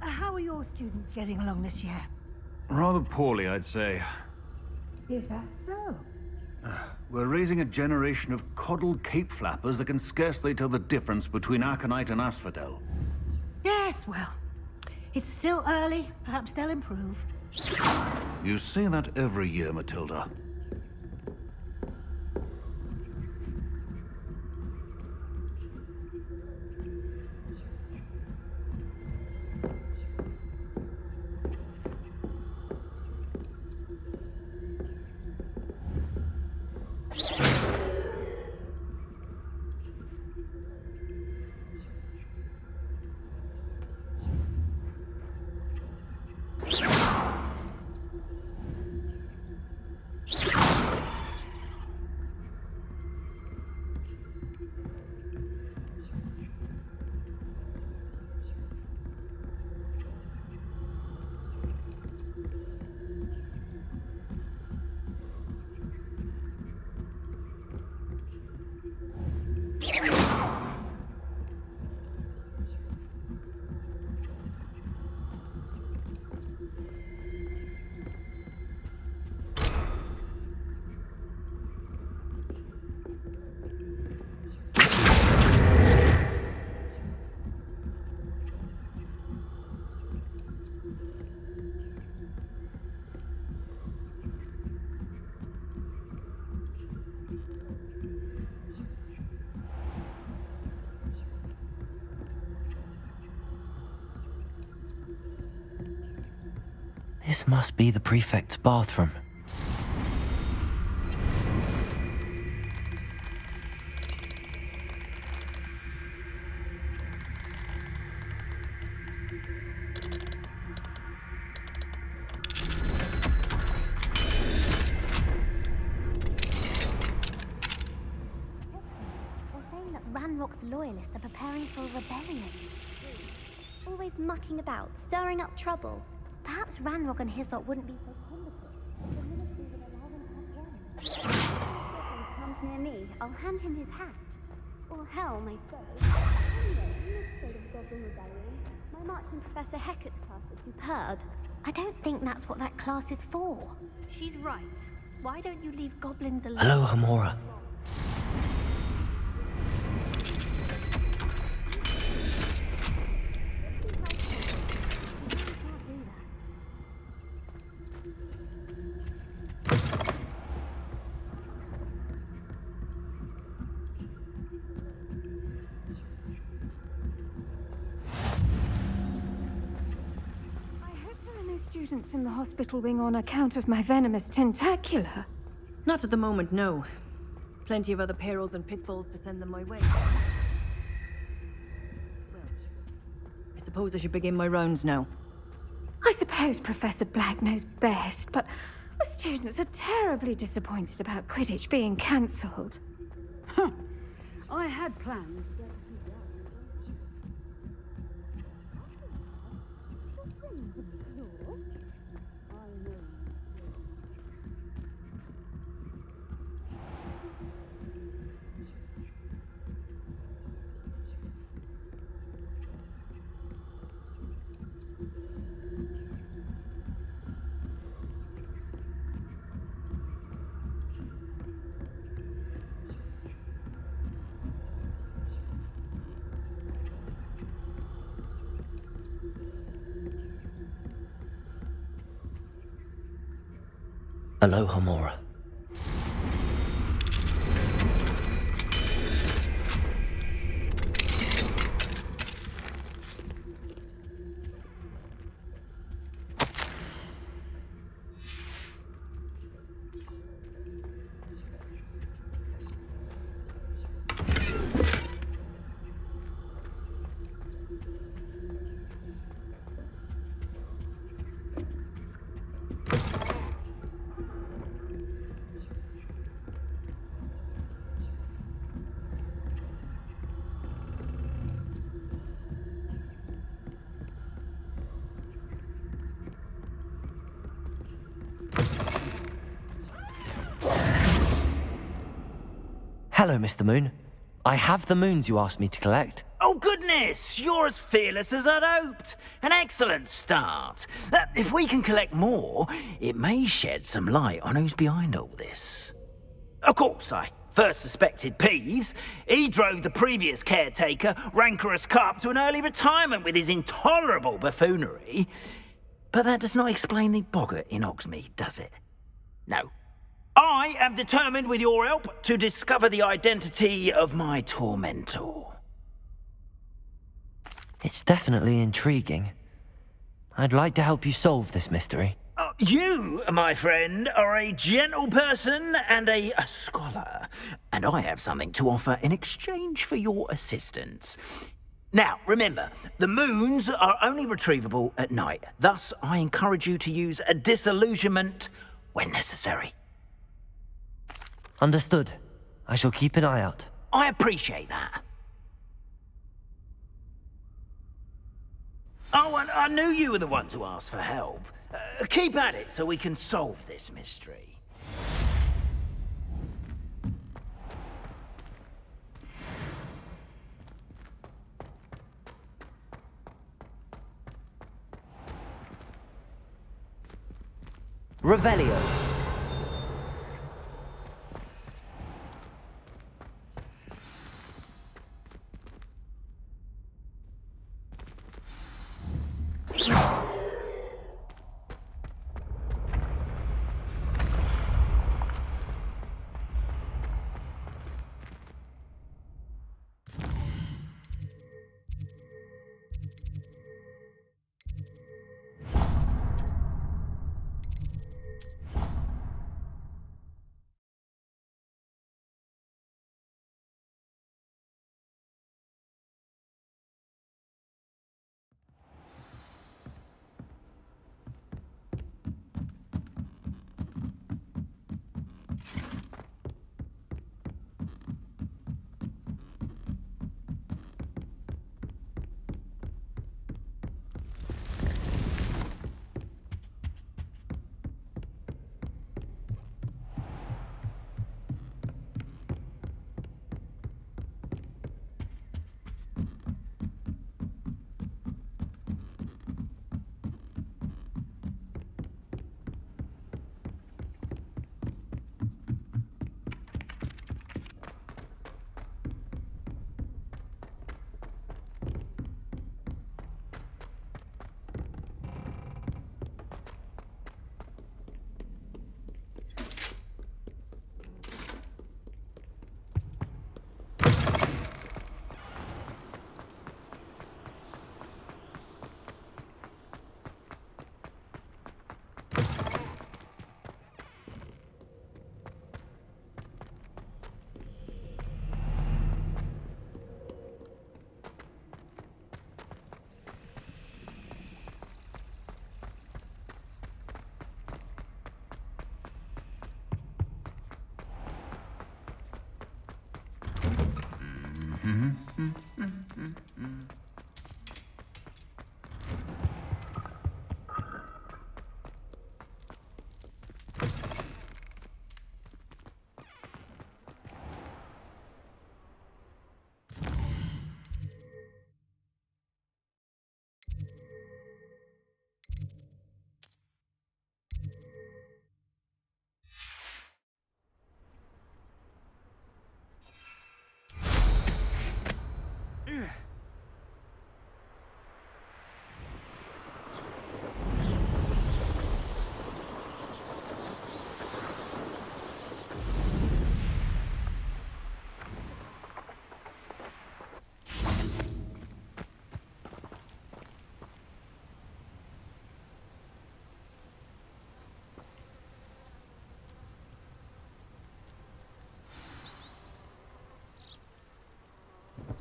How are your students getting along this year? Rather poorly, I'd say. Is that so? We're raising a generation of coddled cape flappers that can scarcely tell the difference between aconite and asphodel. Yes, well, it's still early. Perhaps they'll improve. You say that every year, Matilda. This must be the prefect's bathroom. They're saying that Ranrock's loyalists are preparing for a rebellion. Always mucking about, stirring up trouble. Perhaps Ranrock and his lot wouldn't be so combative if the ministry would allow them to have one. If he comes near me, I'll hand him his hat. Or helm, I suppose. Anyway, in this state of Goblin Rebellion, my marching Professor Hecat's class is superb. I don't think that's what that class is for. She's right. Why don't you leave goblins alone? Hello, Hamora. Students in the hospital wing on account of my venomous tentacula. Not at the moment, no. Plenty of other perils and pitfalls to send them my way. Well, I suppose I should begin my rounds now. I suppose Professor Black knows best, but the students are terribly disappointed about Quidditch being cancelled. Huh. I had plans. Hello, Hamora. Hello, Mr. Moon. I have the moons you asked me to collect. Oh, goodness! You're as fearless as I'd hoped. An excellent start. If we can collect more, it may shed some light on who's behind all this. Of course, I first suspected Peeves. He drove the previous caretaker, Rancorous Carp, to an early retirement with his intolerable buffoonery. But that does not explain the boggart in Hogsmeade, does it? No. I am determined, with your help, to discover the identity of my tormentor. It's definitely intriguing. I'd like to help you solve this mystery. You, my friend, are a gentle person and a scholar, and I have something to offer in exchange for your assistance. Now, remember, the moons are only retrievable at night. Thus, I encourage you to use a disillusionment when necessary. Understood. I shall keep an eye out. I appreciate that. Oh, and I knew you were the one to ask for help. Keep at it so we can solve this mystery. Revelio.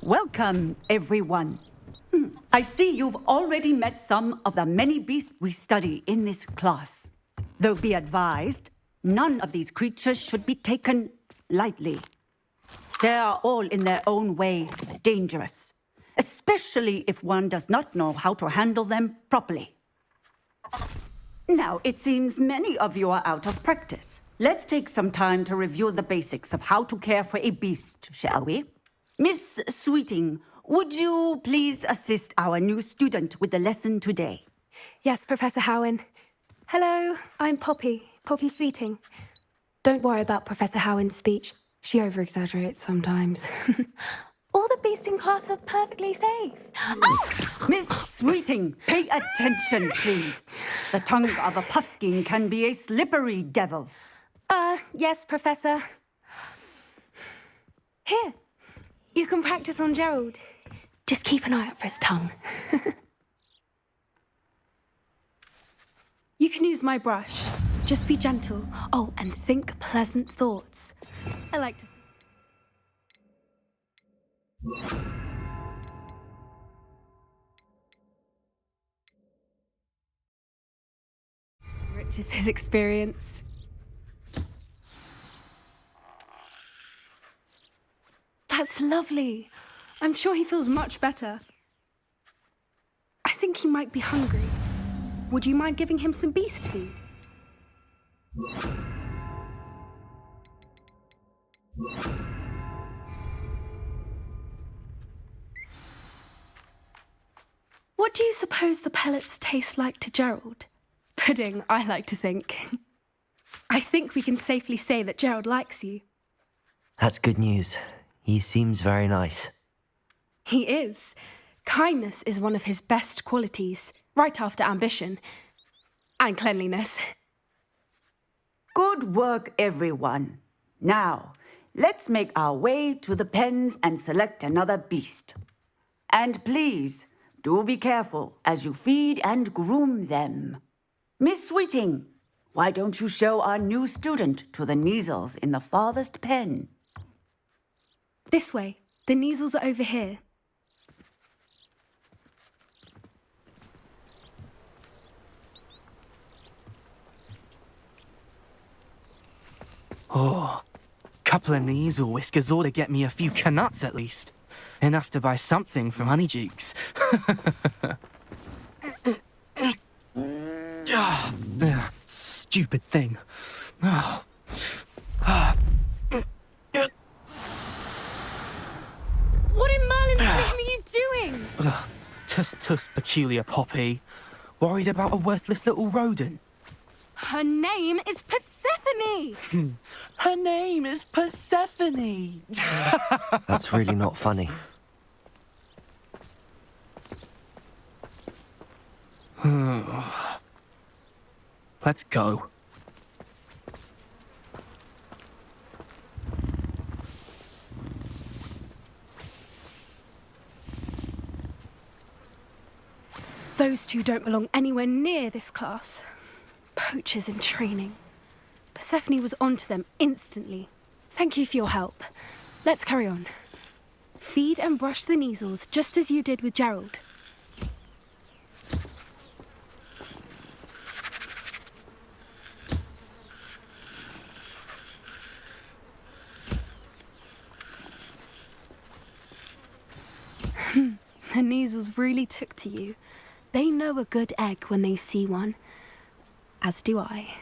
Welcome, everyone. I see you've already met some of the many beasts we study in this class. Though be advised, none of these creatures should be taken lightly. They are all in their own way dangerous, especially if one does not know how to handle them properly. Now, it seems many of you are out of practice. Let's take some time to review the basics of how to care for a beast, shall we? Miss Sweeting, would you please assist our new student with the lesson today? Yes, Professor Howen. Hello, I'm Poppy Sweeting. Don't worry about Professor Howen's speech. She over-exaggerates sometimes. All the beasts in class are perfectly safe. Miss Sweeting, pay attention, please. The tongue of a puffskein can be a slippery devil. Yes, Professor. Here, you can practice on Gerald. Just keep an eye out for his tongue. You can use my brush. Just be gentle. Oh, and think pleasant thoughts. I like to enriches his experience. That's lovely. I'm sure he feels much better. I think he might be hungry. Would you mind giving him some beast feed? What do you suppose the pellets taste like to Gerald? Pudding, I like to think. I think we can safely say that Gerald likes you. That's good news. He seems very nice. He is. Kindness is one of his best qualities, right after ambition. And cleanliness. Good work, everyone. Now, let's make our way to the pens and select another beast. And please, do be careful as you feed and groom them. Miss Sweeting, why don't you show our new student to the Neasels in the farthest pen? This way. The Neasels are over here. Oh, couple of Neasel whiskers ought to get me a few canuts at least. Enough to buy something from Honeydukes. Stupid thing. Oh. What in Merlin's name are you doing? Tuss, peculiar Poppy. Worried about a worthless little rodent. Her name is Persephone! Her name is Persephone! That's really not funny. Let's go. Those two don't belong anywhere near this class. Poachers in training. Persephone was onto them instantly. Thank you for your help. Let's carry on. Feed and brush the Neasels just as you did with Gerald. The Neasels really took to you. They know a good egg when they see one. As do I.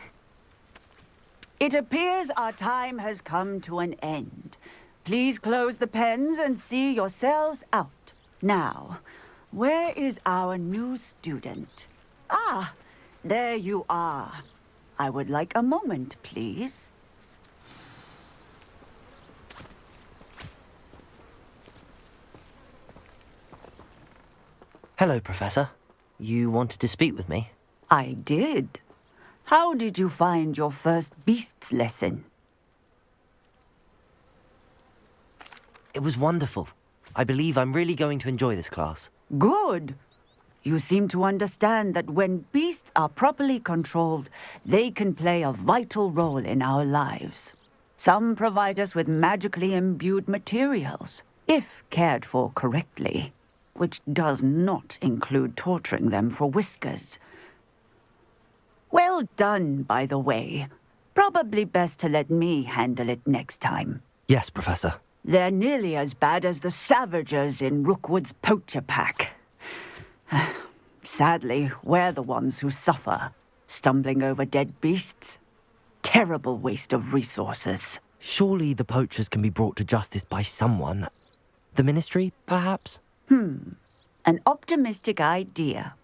It appears our time has come to an end. Please close the pens and see yourselves out. Now, where is our new student? Ah, there you are. I would like a moment, please. Hello, Professor. You wanted to speak with me? I did. How did you find your first beasts lesson? It was wonderful. I believe I'm really going to enjoy this class. Good. You seem to understand that when beasts are properly controlled, they can play a vital role in our lives. Some provide us with magically imbued materials, if cared for correctly, which does not include torturing them for whiskers. Well done, by the way. Probably best to let me handle it next time. Yes, Professor. They're nearly as bad as the Savagers in Rookwood's poacher pack. Sadly, we're the ones who suffer, stumbling over dead beasts. Terrible waste of resources. Surely the poachers can be brought to justice by someone. The Ministry, perhaps? An optimistic idea.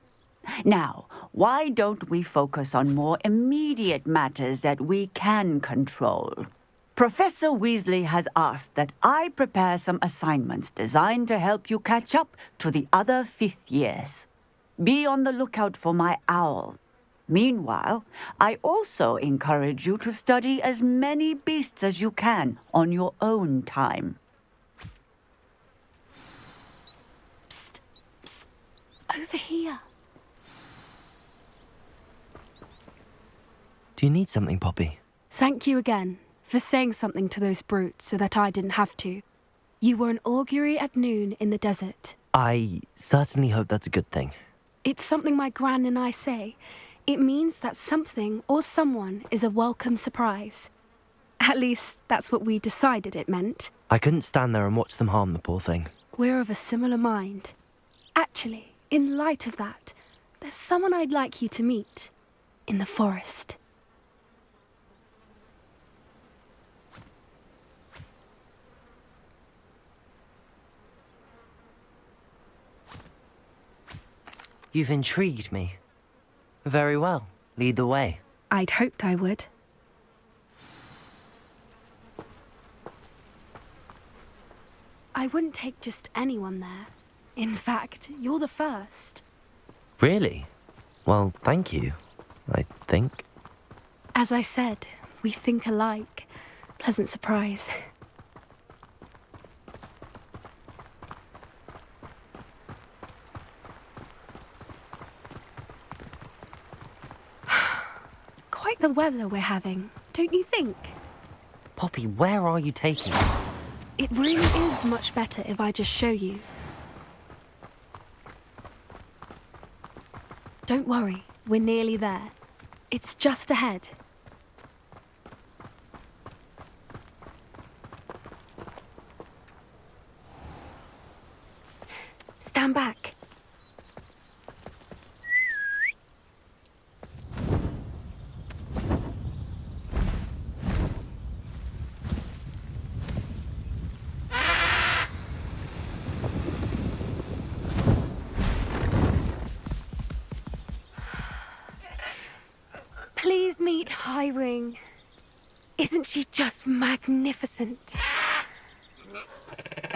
Now, why don't we focus on more immediate matters that we can control? Professor Weasley has asked that I prepare some assignments designed to help you catch up to the other fifth years. Be on the lookout for my owl. Meanwhile, I also encourage you to study as many beasts as you can on your own time. Psst, psst, over here. Do you need something, Poppy? Thank you again for saying something to those brutes so that I didn't have to. You were an augury at noon in the desert. I certainly hope that's a good thing. It's something my gran and I say. It means that something or someone is a welcome surprise. At least, that's what we decided it meant. I couldn't stand there and watch them harm the poor thing. We're of a similar mind. Actually, in light of that, there's someone I'd like you to meet. In the forest. You've intrigued me. Very well. Lead the way. I'd hoped I would. I wouldn't take just anyone there. In fact, you're the first. Really? Well, thank you, I think. As I said, we think alike. Pleasant surprise. Quite the weather we're having, don't you think? Poppy, where are you taking us? It really is much better if I just show you. Don't worry, we're nearly there. It's just ahead. Stand back. Please meet Highwing. Isn't she just magnificent?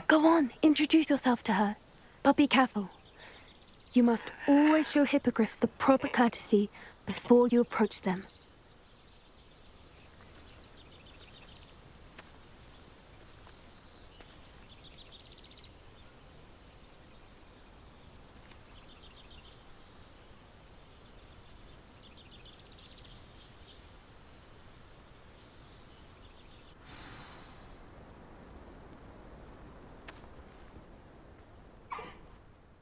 Go on, introduce yourself to her. But be careful. You must always show hippogriffs the proper courtesy before you approach them.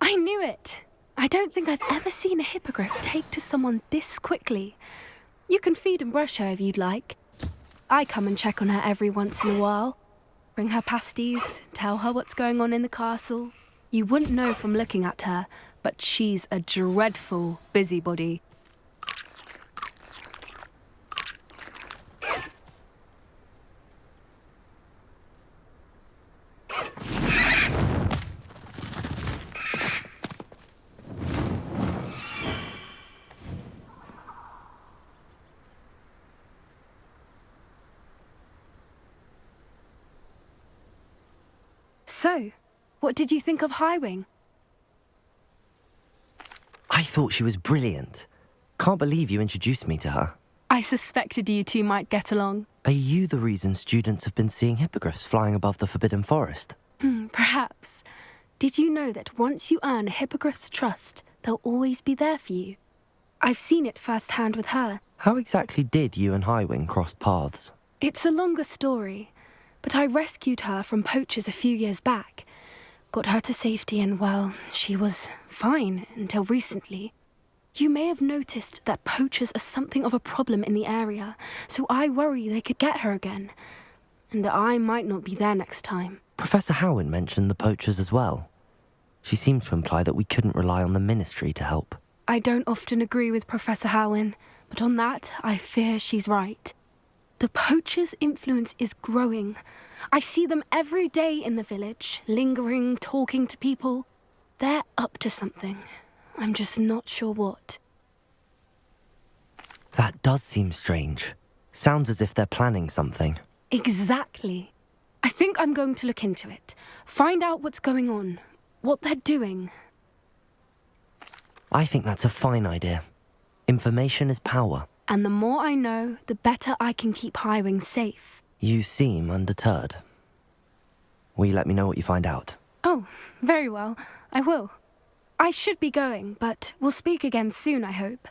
I knew it! I don't think I've ever seen a hippogriff take to someone this quickly. You can feed and brush her if you'd like. I come and check on her every once in a while. Bring her pasties, tell her what's going on in the castle. You wouldn't know from looking at her, but she's a dreadful busybody. So, what did you think of Highwing? I thought she was brilliant. Can't believe you introduced me to her. I suspected you two might get along. Are you the reason students have been seeing hippogriffs flying above the Forbidden Forest? Perhaps. Did you know that once you earn a hippogriff's trust, they'll always be there for you? I've seen it firsthand with her. How exactly did you and Highwing cross paths? It's a longer story, but I rescued her from poachers a few years back. Got her to safety and, well, she was fine until recently. You may have noticed that poachers are something of a problem in the area, so I worry they could get her again. And I might not be there next time. Professor Howin mentioned the poachers as well. She seemed to imply that we couldn't rely on the ministry to help. I don't often agree with Professor Howin, but on that, I fear she's right. The poachers' influence is growing. I see them every day in the village, lingering, talking to people. They're up to something. I'm just not sure what. That does seem strange. Sounds as if they're planning something. Exactly. I think I'm going to look into it. Find out what's going on, what they're doing. I think that's a fine idea. Information is power. And the more I know, the better I can keep Highwing safe. You seem undeterred. Will you let me know what you find out? Oh, very well. I will. I should be going, but we'll speak again soon, I hope.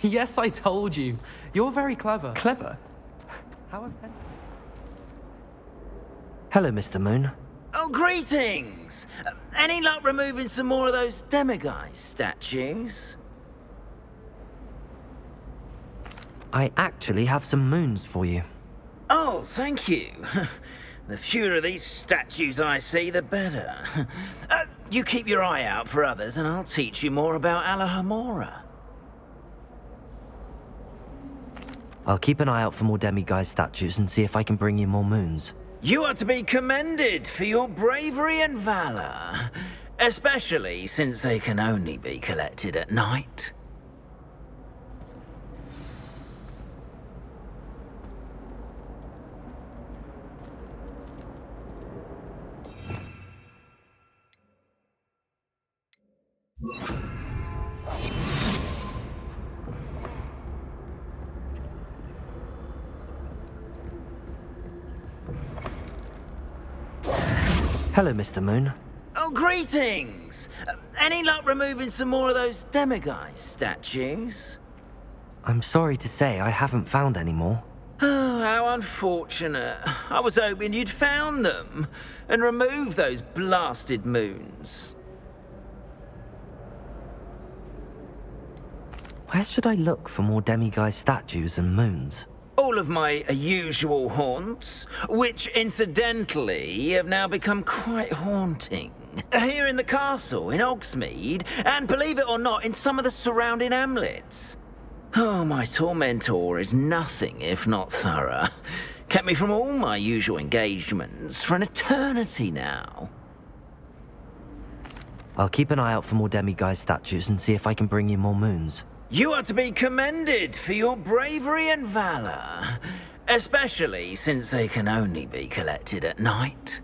Yes, I told you. You're very clever. Clever? How offensive. Hello, Mr. Moon. Oh, greetings! Any luck removing some more of those demiguise statues? I actually have some moons for you. Oh, thank you. The fewer of these statues I see, the better. You keep your eye out for others, and I'll teach you more about Alohomora. I'll keep an eye out for more demiguise statues and see if I can bring you more moons. You are to be commended for your bravery and valor, especially since they can only be collected at night. Hello, Mr. Moon. Oh, greetings! Any luck removing some more of those demiguise statues? I'm sorry to say I haven't found any more. Oh, how unfortunate. I was hoping you'd found them and removed those blasted moons. Where should I look for more demiguise statues and moons? All of my usual haunts, which incidentally have now become quite haunting. Here in the castle, in Hogsmeade, and believe it or not, in some of the surrounding hamlets. Oh, my tormentor is nothing if not thorough. Kept me from all my usual engagements for an eternity now. I'll keep an eye out for more demiguise statues and see if I can bring you more moons. You are to be commended for your bravery and valor, especially since they can only be collected at night.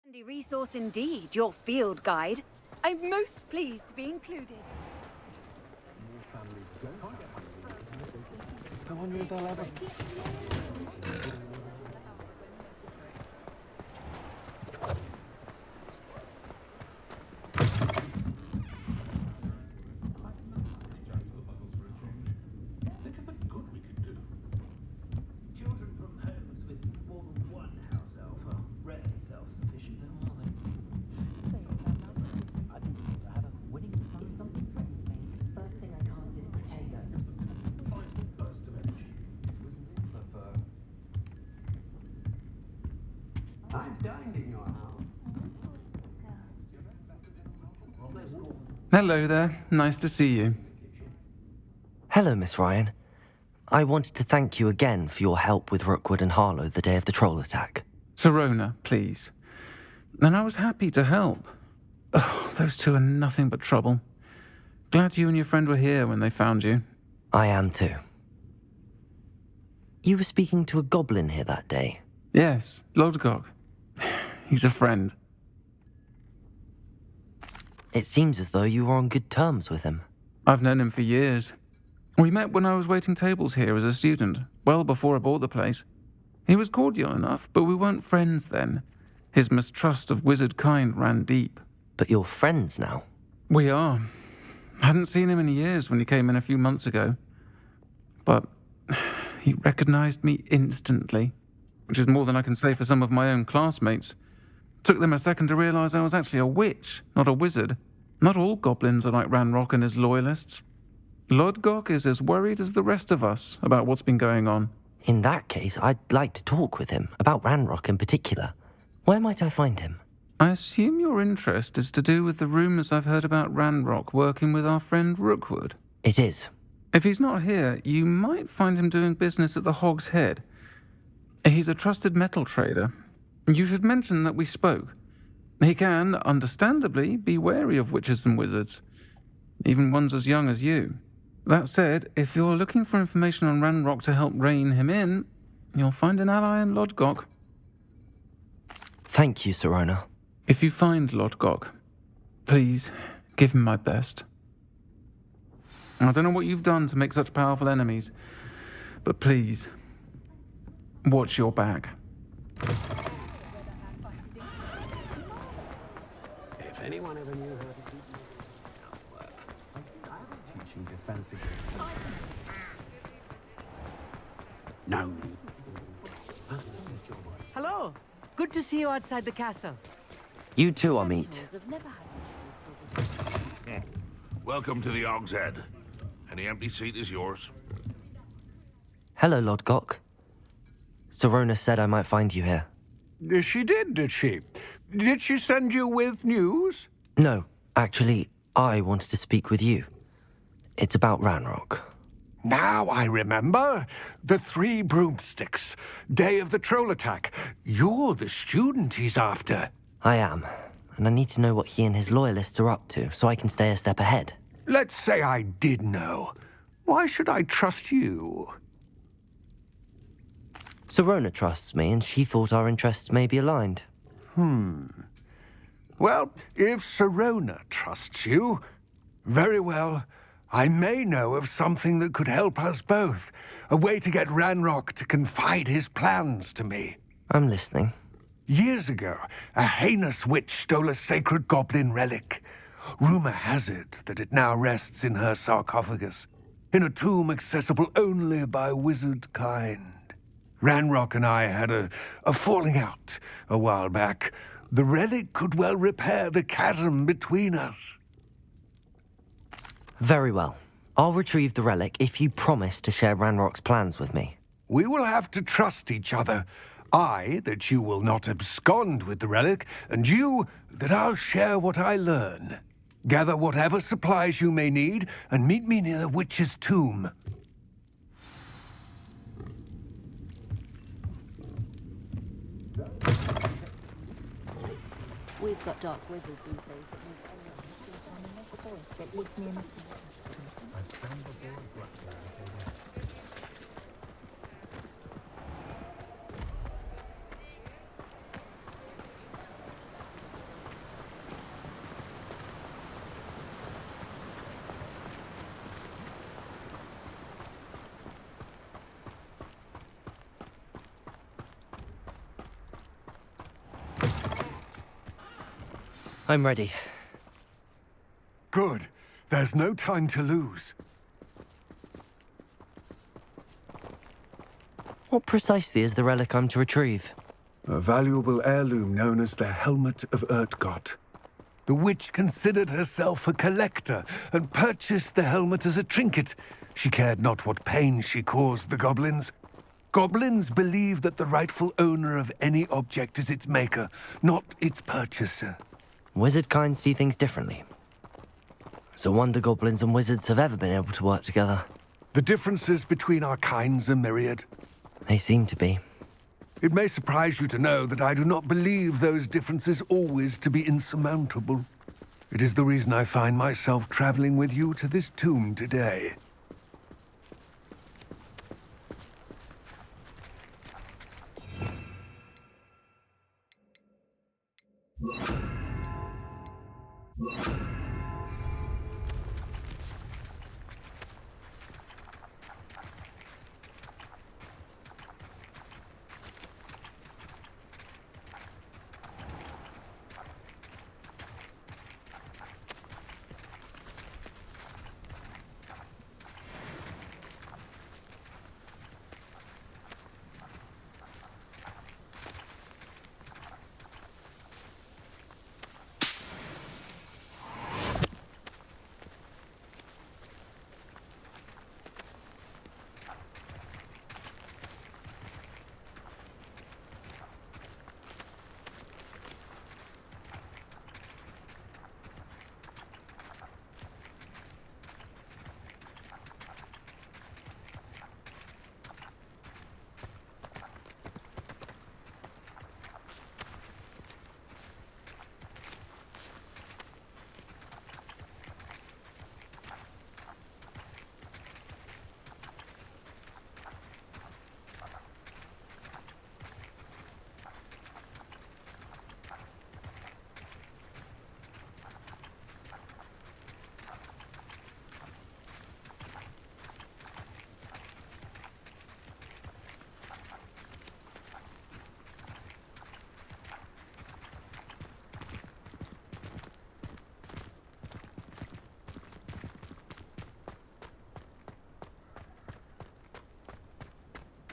Handy resource indeed, your field guide. I'm most pleased to be included. I wonder if they'll ever... Winning Hello there. Nice to see you. Hello, Miss Ryan. I wanted to thank you again for your help with Rookwood and Harlow the day of the troll attack. Sirona, please. And I was happy to help. Oh, those two are nothing but trouble. Glad you and your friend were here when they found you. I am too. You were speaking to a goblin here that day? Yes, Lodgok. He's a friend. It seems as though you were on good terms with him. I've known him for years. We met when I was waiting tables here as a student, well before I bought the place. He was cordial enough, but we weren't friends then. His mistrust of wizard kind ran deep. But you're friends now? We are. Hadn't seen him in years when he came in a few months ago. But he recognized me instantly, which is more than I can say for some of my own classmates. Took them a second to realize I was actually a witch, not a wizard. Not all goblins are like Ranrock and his loyalists. Lodgok is as worried as the rest of us about what's been going on. In that case, I'd like to talk with him, about Ranrock in particular. Where might I find him? I assume your interest is to do with the rumors I've heard about Ranrock working with our friend Rookwood. It is. If he's not here, you might find him doing business at the Hog's Head. He's a trusted metal trader. You should mention that we spoke. He can, understandably, be wary of witches and wizards, even ones as young as you. That said, if you're looking for information on Ranrock to help rein him in, you'll find an ally in Lodgok. Thank you, Sirona. If you find Lodgok, please give him my best. I don't know what you've done to make such powerful enemies, but please, watch your back. If anyone ever knew how to keep teaching defense against no. Hello. Good to see you outside the castle. You too, Amit. Welcome to the Hog's Head. Any empty seat is yours. Hello, Lodgok. Sirona said I might find you here. She did she? Did she send you with news? No, actually, I wanted to speak with you. It's about Ranrock. Now I remember. The 3 broomsticks. Day of the troll attack. You're the student he's after. I am, and I need to know what he and his loyalists are up to so I can stay a step ahead. Let's say I did know. Why should I trust you? Sirona trusts me, and she thought our interests may be aligned. Well, if Sirona trusts you, very well. I may know of something that could help us both. A way to get Ranrock to confide his plans to me. I'm listening. Years ago, a heinous witch stole a sacred goblin relic. Rumor has it that it now rests in her sarcophagus, in a tomb accessible only by wizard kind. Ranrock and I had a falling out a while back. The relic could well repair the chasm between us. Very well. I'll retrieve the relic if you promise to share Ranrock's plans with me. We will have to trust each other. I, that you will not abscond with the relic, and you, that I'll share what I learn. Gather whatever supplies you may need, and meet me near the witch's tomb. We've got dark wizards these days. I'm ready. Good. There's no time to lose. What precisely is the relic I'm to retrieve? A valuable heirloom known as the Helmet of Urtgott. The witch considered herself a collector and purchased the helmet as a trinket. She cared not what pain she caused the goblins. Goblins believe that the rightful owner of any object is its maker, not its purchaser. Wizard kind see things differently. It's a wonder goblins and wizards have ever been able to work together. The differences between our kinds are myriad. They seem to be. It may surprise you to know that I do not believe those differences always to be insurmountable. It is the reason I find myself traveling with you to this tomb today.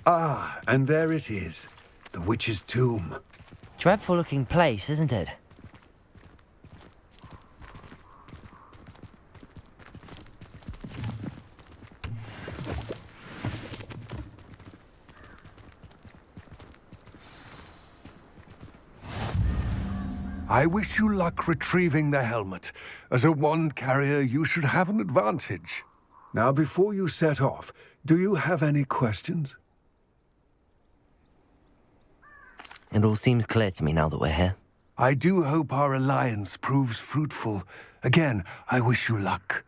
Ah, and there it is. The witch's tomb. Dreadful looking place, isn't it? I wish you luck retrieving the helmet. As a wand carrier, you should have an advantage. Now, before you set off, do you have any questions? It all seems clear to me now that we're here. I do hope our alliance proves fruitful. Again, I wish you luck.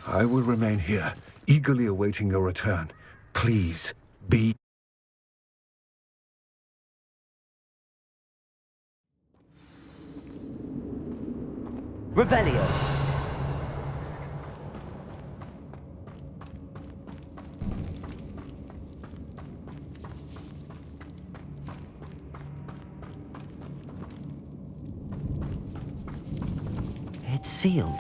I will remain here, eagerly awaiting your return. Please, be... Revelio. It's sealed.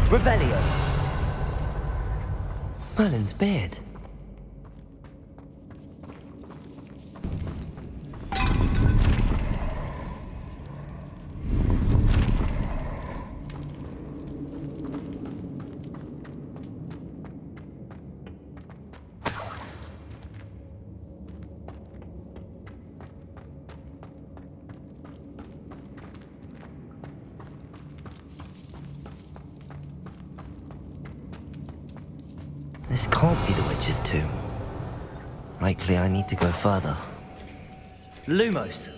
Revelio. Merlin's beard. This can't be the witch's tomb. Likely I need to go further. Lumos!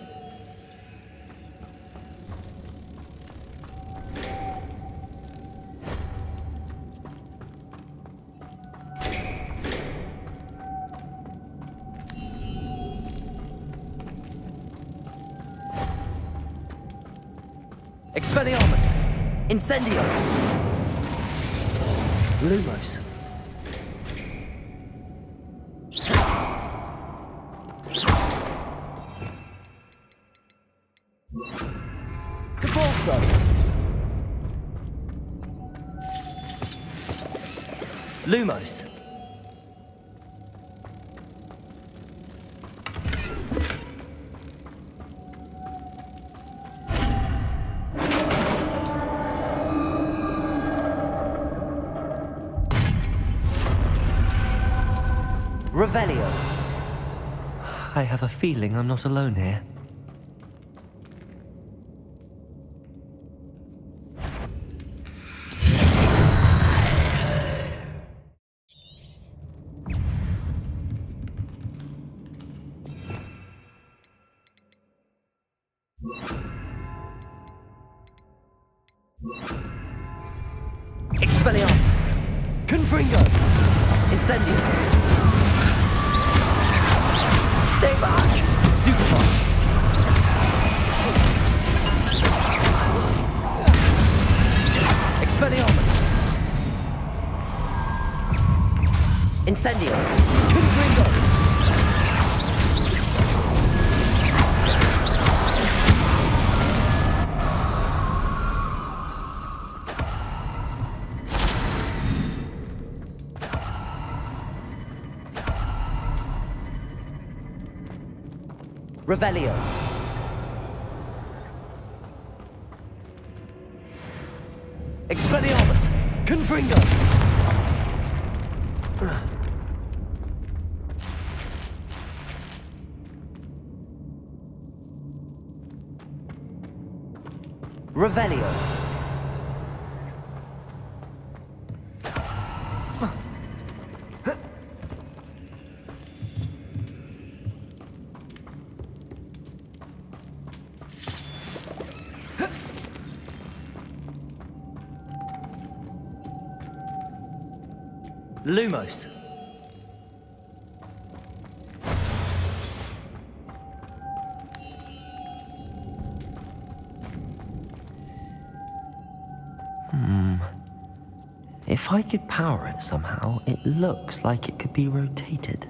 Expelliarmus! Incendio! Lumos! Lumos. Revelio. I have a feeling I'm not alone here. Expelliarmus! Confringo! Incendio! Stay back! Stupefy! Expelliarmus! Incendio! Confringo! Revelio. Expelliarmus! Confringo! Revelio. Lumos. If I could power it somehow, it looks like it could be rotated.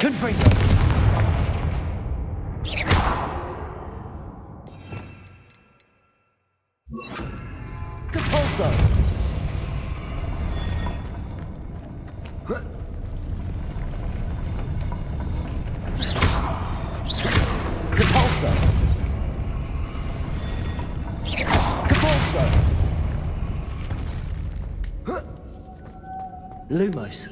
Confringo! Capulso! Capulso! Capulso! Lumos.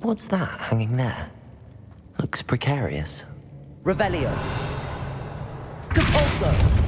What's that hanging there? Looks precarious. Revelio. Capulso!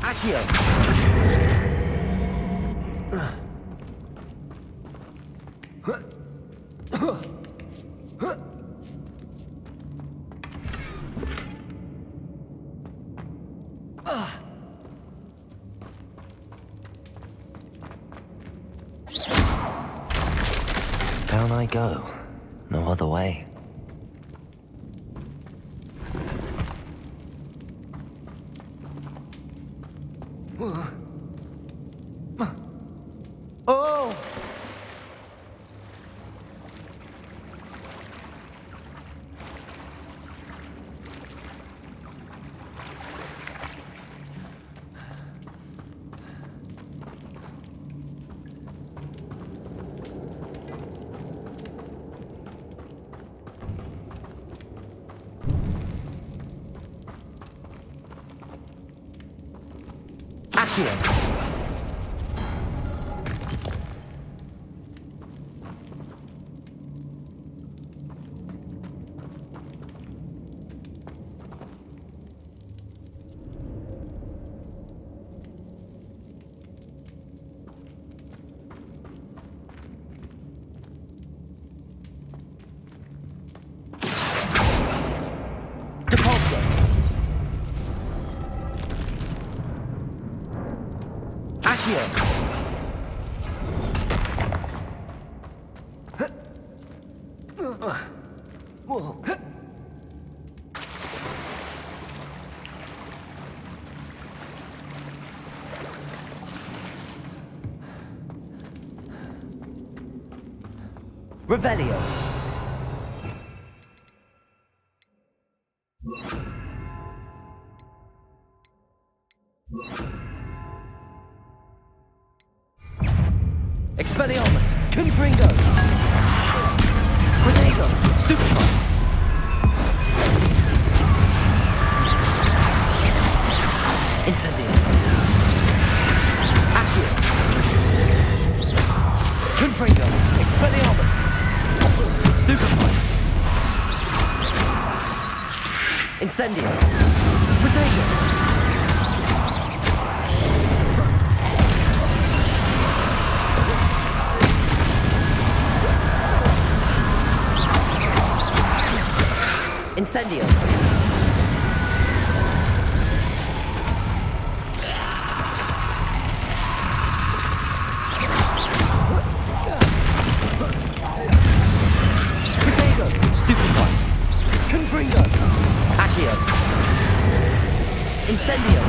Accio! Down I go. No other way. Oh! Revelio. Expelliarmus. Confringo. Protego. Stupefy. Incendio. Accio. Confringo. Expelliarmus. Stupefy. Incendio. Protego. Incendio. Protego. Stupefy. Confringo. Accio. Incendio.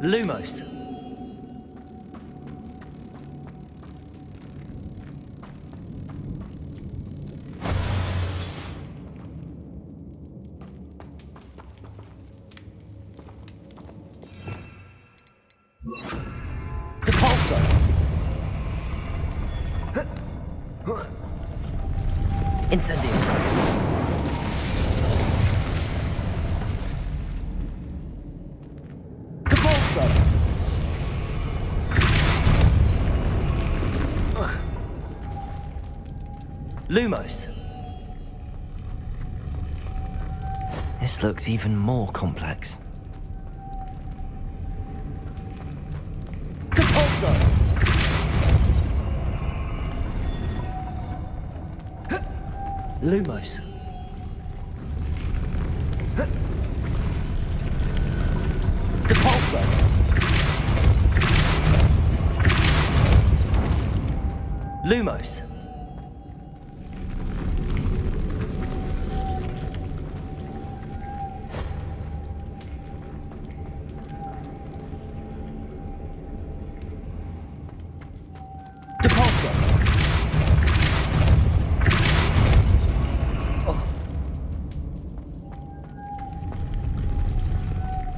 Lumos. Depulso. Incendio. Depulso. Lumos. This looks even more complex. Depulso. Lumos. Depulso. Lumos. Depulso.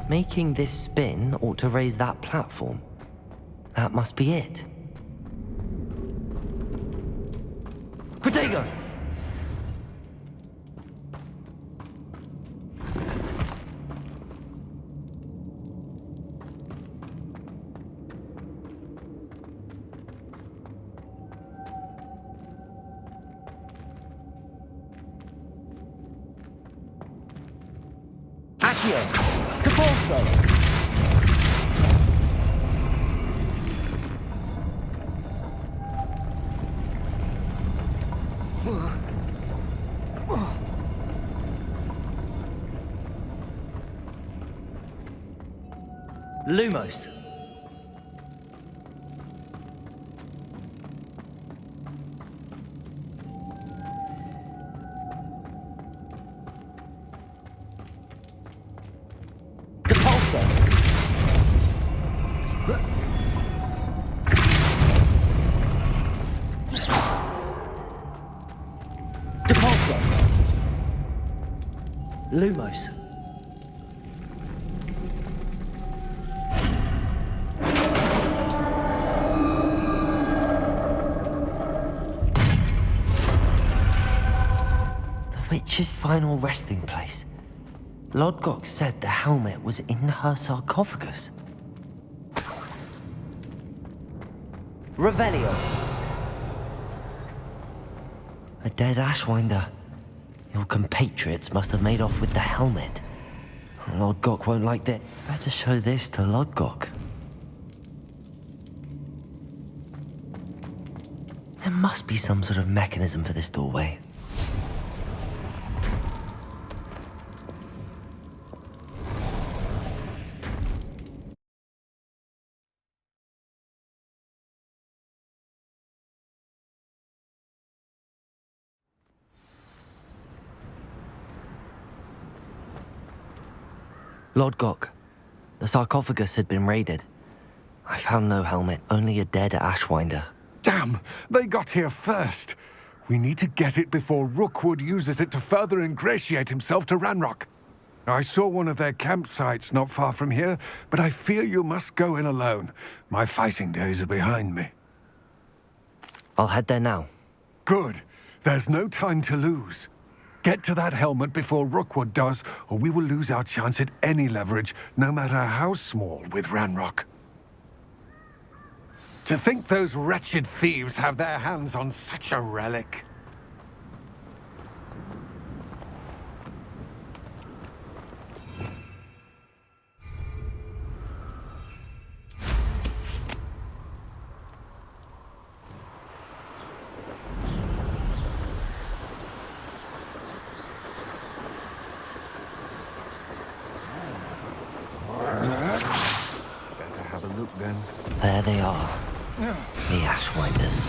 Making this spin ought to raise that platform. That must be it. Protego! Accio! Depulso! Lumos. Depulso. Depulso. Lumos. witch's final resting place. Lodgok said the helmet was in her sarcophagus. Revelio. A dead Ashwinder. Your compatriots must have made off with the helmet. Lodgok won't like that. Better show this to Lodgok. There must be some sort of mechanism for this doorway. Lodgok, the sarcophagus had been raided. I found no helmet, only a dead Ashwinder. Damn! They got here first. We need to get it before Rookwood uses it to further ingratiate himself to Ranrock. I saw one of their campsites not far from here, but I fear you must go in alone. My fighting days are behind me. I'll head there now. Good. There's no time to lose. Get to that helmet before Rookwood does, or we will lose our chance at any leverage, no matter how small, with Ranrock. To think those wretched thieves have their hands on such a relic. Better have a look then. There they are. The Ashwinders.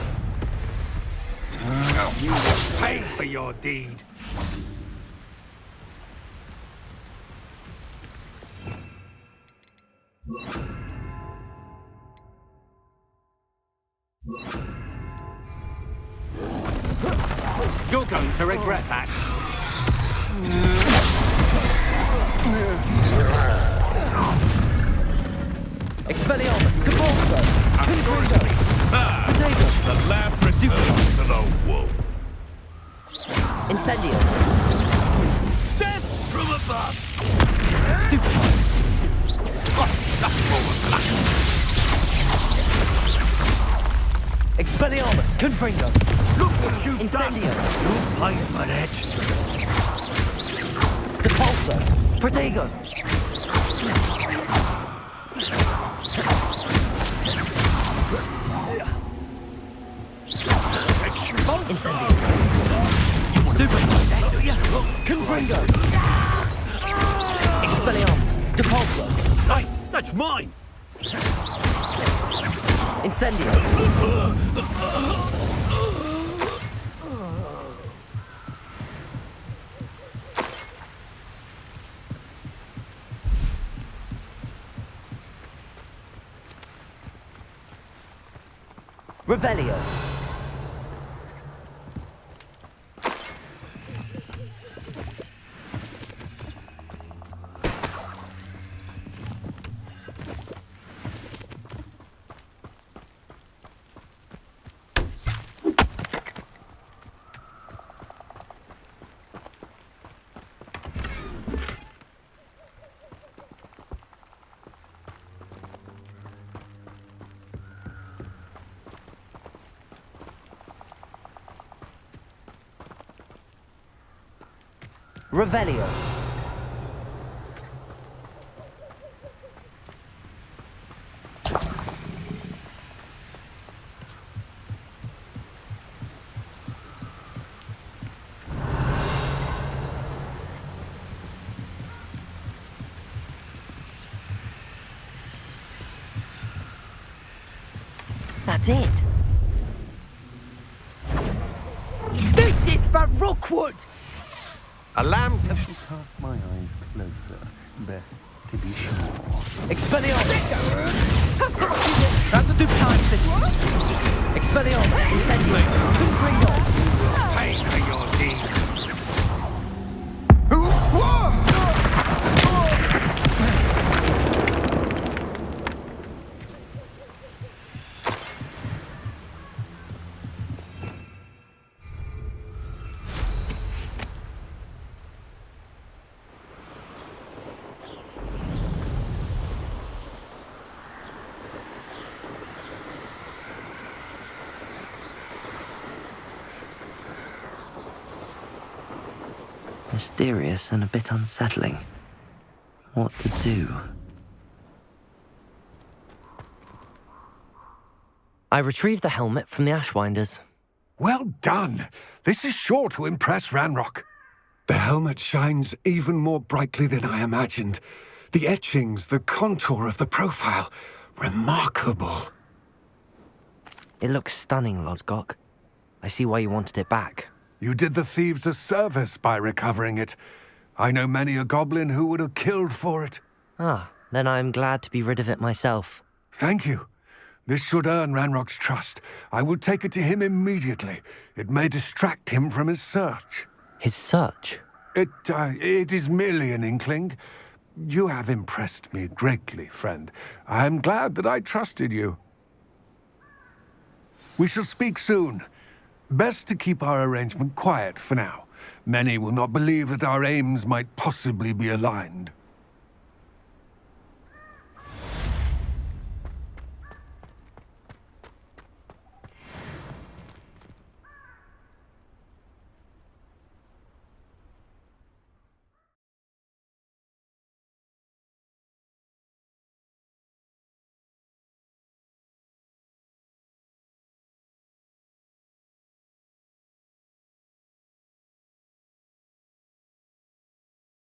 You will pay for your deed. You're going to regret that. Expelliarmus! Convulso! Confringo! Potato! The lamb returns to the wolf. Incendio! Death from above! Stupefy! Expelliarmus! Confringo! Look what you've Incendio! done! You paid for that! Depulso! Protego! Incendio! Stupefy! Confringo! Expelliarmus! Depulso! Hey, that's mine! Incendio! Revelio! Revelio. That's it. This is for Rookwood! A lamb to... Cast my eyes closer, Beth, to be sure. Expelliarmus! Stupefy! Expelliarmus! Incendio! Confringo! Pay for your deed. Mysterious and a bit unsettling. What to do? I retrieved the helmet from the Ashwinders. Well done! This is sure to impress Ranrock. The helmet shines even more brightly than I imagined. The etchings, the contour of the profile. Remarkable. It looks stunning, Lodgok. I see why you wanted it back. You did the thieves a service by recovering it. I know many a goblin who would have killed for it. Ah, then I'm glad to be rid of it myself. Thank you. This should earn Ranrock's trust. I will take it to him immediately. It may distract him from his search. His search? It is merely an inkling. You have impressed me greatly, friend. I am glad that I trusted you. We shall speak soon. Best to keep our arrangement quiet for now. Many will not believe that our aims might possibly be aligned.